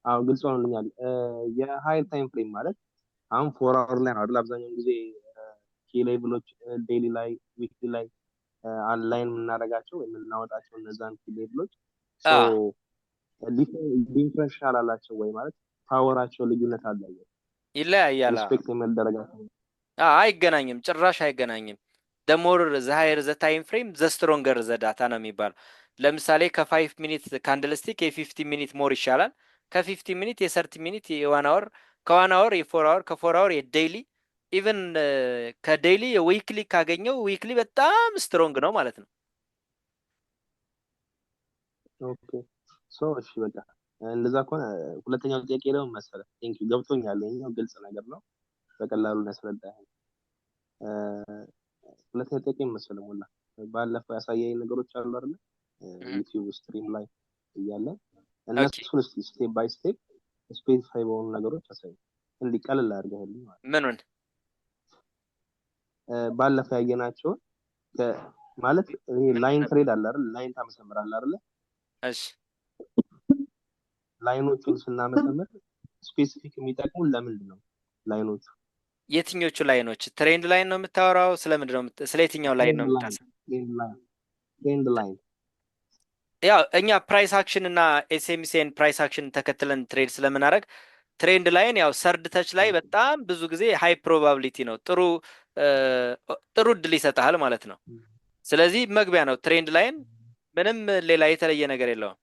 አዎ ግልጽ ሆኖልኛል። የሃይር ታይም ፍሬም ማለት አሁን 4 አወር ላይ ነው አይደል? አብዛኛውን ጊዜ ኪ ሌቭሎች ዴይሊ ላይ ዊክሊ ላይ አንላይን የምናደርጋቸው የምናወጣቸው እነዛን ኪ ሌቭሎች ሶ አ ዲፍረንሻል አላቸው ወይ ማለት ፓወራቸው ልዩነት አለ ወይ? ይለያያል። ሪስፔክት የመደረጋቸው አይገናኝም፣ ጭራሽ አይገናኝም። the more the higher the time frame the stronger the data ነው የሚባለው። ለምሳሌ ከ5 ሚኒት ካንድልስቲክ የ50 ሚኒት ሞር ይሻላል። ከ50 ሚኒት የ30 ሚኒት የ1 አወር፣ ከ1 አወር የ4 አወር፣ ከ4 አወር የዴይሊ ኢቨን ከዴይሊ የዊክሊ ካገኘው ዊክሊ በጣም ስትሮንግ ነው ማለት ነው። ኦኬ ሶ እሺ በቃ እንደዛ ከሆነ ሁለተኛው ጥያቄ ደግሞ መሰለህ ቴንክ ዩ ገብቶኛል። ይኸኛው ግልጽ ነገር ነው፣ በቀላሉ ያስረዳኸኝ። ሁለተኛው ጥያቄ መሰለህ ሞላ ባለፈው ያሳየኝ ነገሮች አሉ አይደል? ዩቲዩብ ስትሪም ላይ እያለ ኦኬ እነሱን እስኪ ስቴፕ ባይ ስቴፕ ስፔሲፋይ በሆኑ ነገሮች አሳይ እንዲህ ቀለል አድርገህልኝ ማለት ምኑን? ባለፈው ያየናቸውን ማለት ይሄ ላይን ትሬድ አለ አይደል? ላይን ታመሰምራለህ አይደል? እሺ ላይኖቹን ስናመሰምር ስፔሲፊክ የሚጠቅሙን ለምንድን ነው ላይኖቹ? የትኞቹ ላይኖች? ትሬንድ ላይን ነው የምታወራው? ስለምንድን ነው ስለ የትኛው ላይን ነው የምታስበው? ትሬንድ ላይን ያው እኛ ፕራይስ አክሽን እና ኤስኤምሲኤን ፕራይስ አክሽን ተከትለን ትሬድ ስለምናደርግ ትሬንድ ላይን ያው ሰርድ ተች ላይ በጣም ብዙ ጊዜ ሃይ ፕሮባቢሊቲ ነው፣ ጥሩ እድል ይሰጥሃል ማለት ነው። ስለዚህ መግቢያ ነው ትሬንድ ላይን፣ ምንም ሌላ የተለየ ነገር የለውም።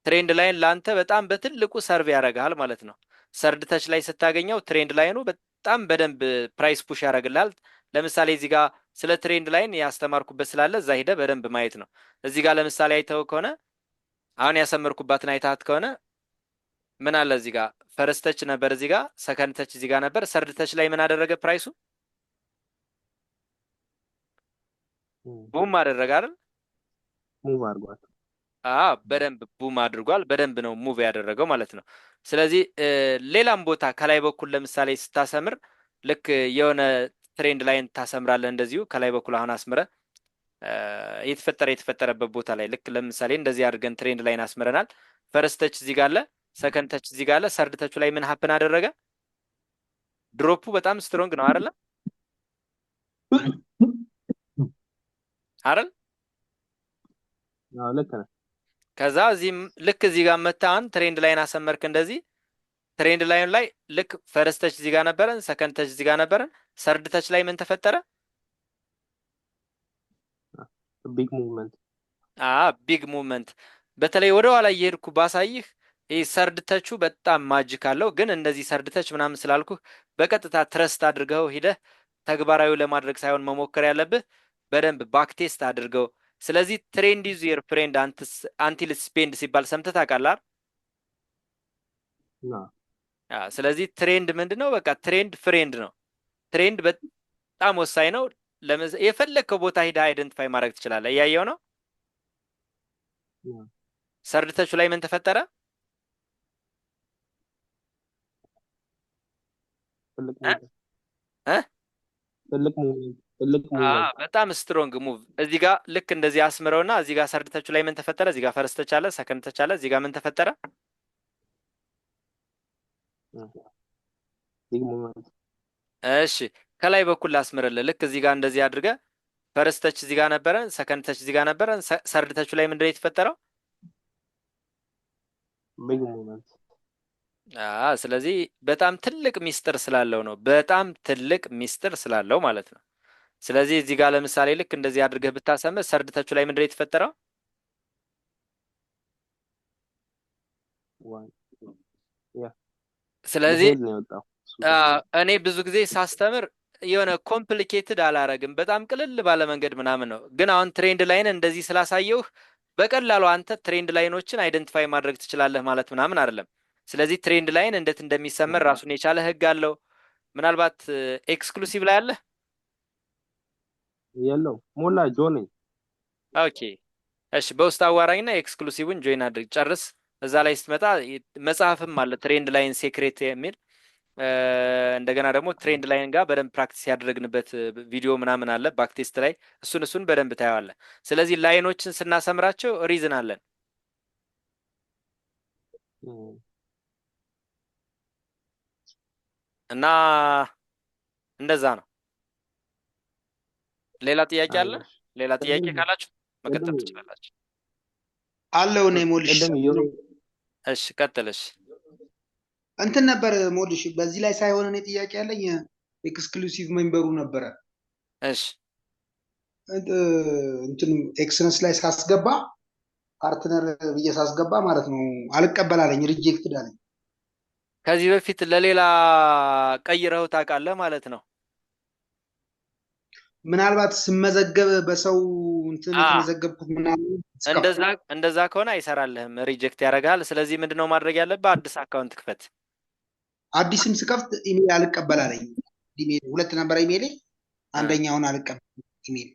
ትሬንድ ላይን ለአንተ በጣም በትልቁ ሰርቭ ያደርግሃል ማለት ነው። ሰርድ ተች ላይ ስታገኘው ትሬንድ ላይኑ በጣም በደንብ ፕራይስ ፑሽ ያደርግልሃል። ለምሳሌ እዚህ ጋር ስለ ትሬንድ ላይን ያስተማርኩበት ስላለ እዛ ሄደ በደንብ ማየት ነው። እዚህ ጋር ለምሳሌ አይተው ከሆነ አሁን ያሰመርኩባትን አይታት ከሆነ ምን አለ እዚህ ጋር ፈርስት ተች ነበር፣ እዚህ ጋር ሰከንድ ተች እዚህ ጋር ነበር። ሰርድ ተች ላይ ምን አደረገ? ፕራይሱ ቡም አደረገ አይደል? ሙቭ አድርጓል። በደንብ ቡም አድርጓል። በደንብ ነው ሙቭ ያደረገው ማለት ነው። ስለዚህ ሌላም ቦታ ከላይ በኩል ለምሳሌ ስታሰምር ልክ የሆነ ትሬንድ ላይን ታሰምራለህ እንደዚሁ ከላይ በኩል አሁን አስምረ የተፈጠረበት ቦታ ላይ ልክ ለምሳሌ እንደዚህ አድርገን ትሬንድ ላይን አስምረናል። ፈርስት ተች እዚህ ጋር አለ፣ ሰከንድ ተች እዚህ ጋር አለ። ሰርድ ተቹ ላይ ምን ሀፕን አደረገ? ድሮፑ በጣም ስትሮንግ ነው አይደለ? አይደል? አዎ ልክ ነህ። ከዛ እዚህም ልክ እዚህ ጋር መታን ትሬንድ ላይን አሰመርክ እንደዚህ። ትሬንድ ላይን ላይ ልክ ፈርስት ተች እዚህ ጋር ነበረን፣ ሰከንድ ተች እዚህ ጋር ነበረን። ሰርድ ተች ላይ ምን ተፈጠረ? ቢግ ሙቭመንት ቢግ ሙቭመንት። በተለይ ወደ ኋላ እየሄድኩ ባሳይህ ይህ ሰርድ ተቹ በጣም ማጅክ አለው። ግን እንደዚህ ሰርድ ተች ምናምን ስላልኩህ በቀጥታ ትረስት አድርገው ሂደህ ተግባራዊ ለማድረግ ሳይሆን መሞከር ያለብህ በደንብ ባክቴስት አድርገው። ስለዚህ ትሬንድ ኢዝ ዩር ፍሬንድ አንቲል ስፔንድ ሲባል ሰምተህ ታውቃለህ? ስለዚህ ትሬንድ ምንድን ነው? በቃ ትሬንድ ፍሬንድ ነው። ትሬንድ በጣም ወሳኝ ነው። የፈለግከው ቦታ ሂደህ አይደንቲፋይ ማድረግ ትችላለህ። እያየው ነው። ሰርድ ተቹ ላይ ምን ተፈጠረ? በጣም ስትሮንግ ሙቭ እዚህ ጋር ልክ እንደዚህ አስምረውና እዚህ ጋር ሰርድ ተቹ ላይ ምን ተፈጠረ? እዚህ ጋር ፈርስት ተች አለ፣ ሰከንድ ተች አለ። እዚህ ጋር ምን ተፈጠረ? እሺ ከላይ በኩል ላስምርልህ። ልክ እዚህ ጋር እንደዚህ አድርገ ፈርስት ተች እዚህ ጋር ነበረ፣ ሰከንድ ተች እዚህ ጋር ነበረ። ሰርድ ተቹ ላይ ምንድነው የተፈጠረው? ስለዚህ በጣም ትልቅ ሚስጥር ስላለው ነው። በጣም ትልቅ ሚስጥር ስላለው ማለት ነው። ስለዚህ እዚህ ጋር ለምሳሌ ልክ እንደዚህ አድርገህ ብታሰምር ሰርድ ተቹ ላይ ምንድነው የተፈጠረው? ስለዚህ እኔ ብዙ ጊዜ ሳስተምር የሆነ ኮምፕሊኬትድ አላረግም፣ በጣም ቅልል ባለ መንገድ ምናምን ነው። ግን አሁን ትሬንድ ላይን እንደዚህ ስላሳየውህ በቀላሉ አንተ ትሬንድ ላይኖችን አይደንቲፋይ ማድረግ ትችላለህ ማለት ምናምን አይደለም። ስለዚህ ትሬንድ ላይን እንዴት እንደሚሰመር ራሱን የቻለ ህግ አለው። ምናልባት ኤክስክሉሲቭ ላይ አለ የለው? ሞላ ጆኒ። ኦኬ እሺ፣ በውስጥ አዋራኝና ኤክስክሉሲቭን ጆይን አድርግ ጨርስ። እዛ ላይ ስትመጣ መጽሐፍም አለ ትሬንድ ላይን ሴክሬት የሚል እንደገና ደግሞ ትሬንድ ላይን ጋር በደንብ ፕራክቲስ ያደረግንበት ቪዲዮ ምናምን አለ ባክቴስት ላይ እሱን በደንብ ታየዋለህ። ስለዚህ ላይኖችን ስናሰምራቸው ሪዝን አለን። እና እንደዛ ነው። ሌላ ጥያቄ አለ? አየሽ ሌላ ጥያቄ ቅድም ካላችሁ መቀጠል ቅድም ትችላላችሁ። አለው እኔ ሞልሽ ቅድም ዮ እሺ ቀጥልሽ። እንትን ነበር ሞልሽ በዚህ ላይ ሳይሆን እኔ ጥያቄ ያለኝ ኤክስክሉሲቭ ሜምበሩ ነበረ እሺ እንትን ኤክስነስ ላይ ሳስገባ ፓርትነር ብዬ ሳስገባ ማለት ነው አልቀበላለኝ ሪጀክትድ አለኝ። ከዚህ በፊት ለሌላ ቀይረው ታውቃለህ ማለት ነው? ምናልባት ስመዘገብ በሰው እንትን አ የተመዘገብኩት ምናምን እንደዛ እንደዛ ከሆነ አይሰራልህም፣ ሪጀክት ያደርጋል። ስለዚህ ምንድነው ማድረግ ያለብህ? አዲስ አካውንት ክፈት። አዲስም ስከፍት ኢሜል አልቀበላለኝ። ኢሜል ሁለት ነበር ኢሜል፣ አንደኛውን አልቀበል ኢሜል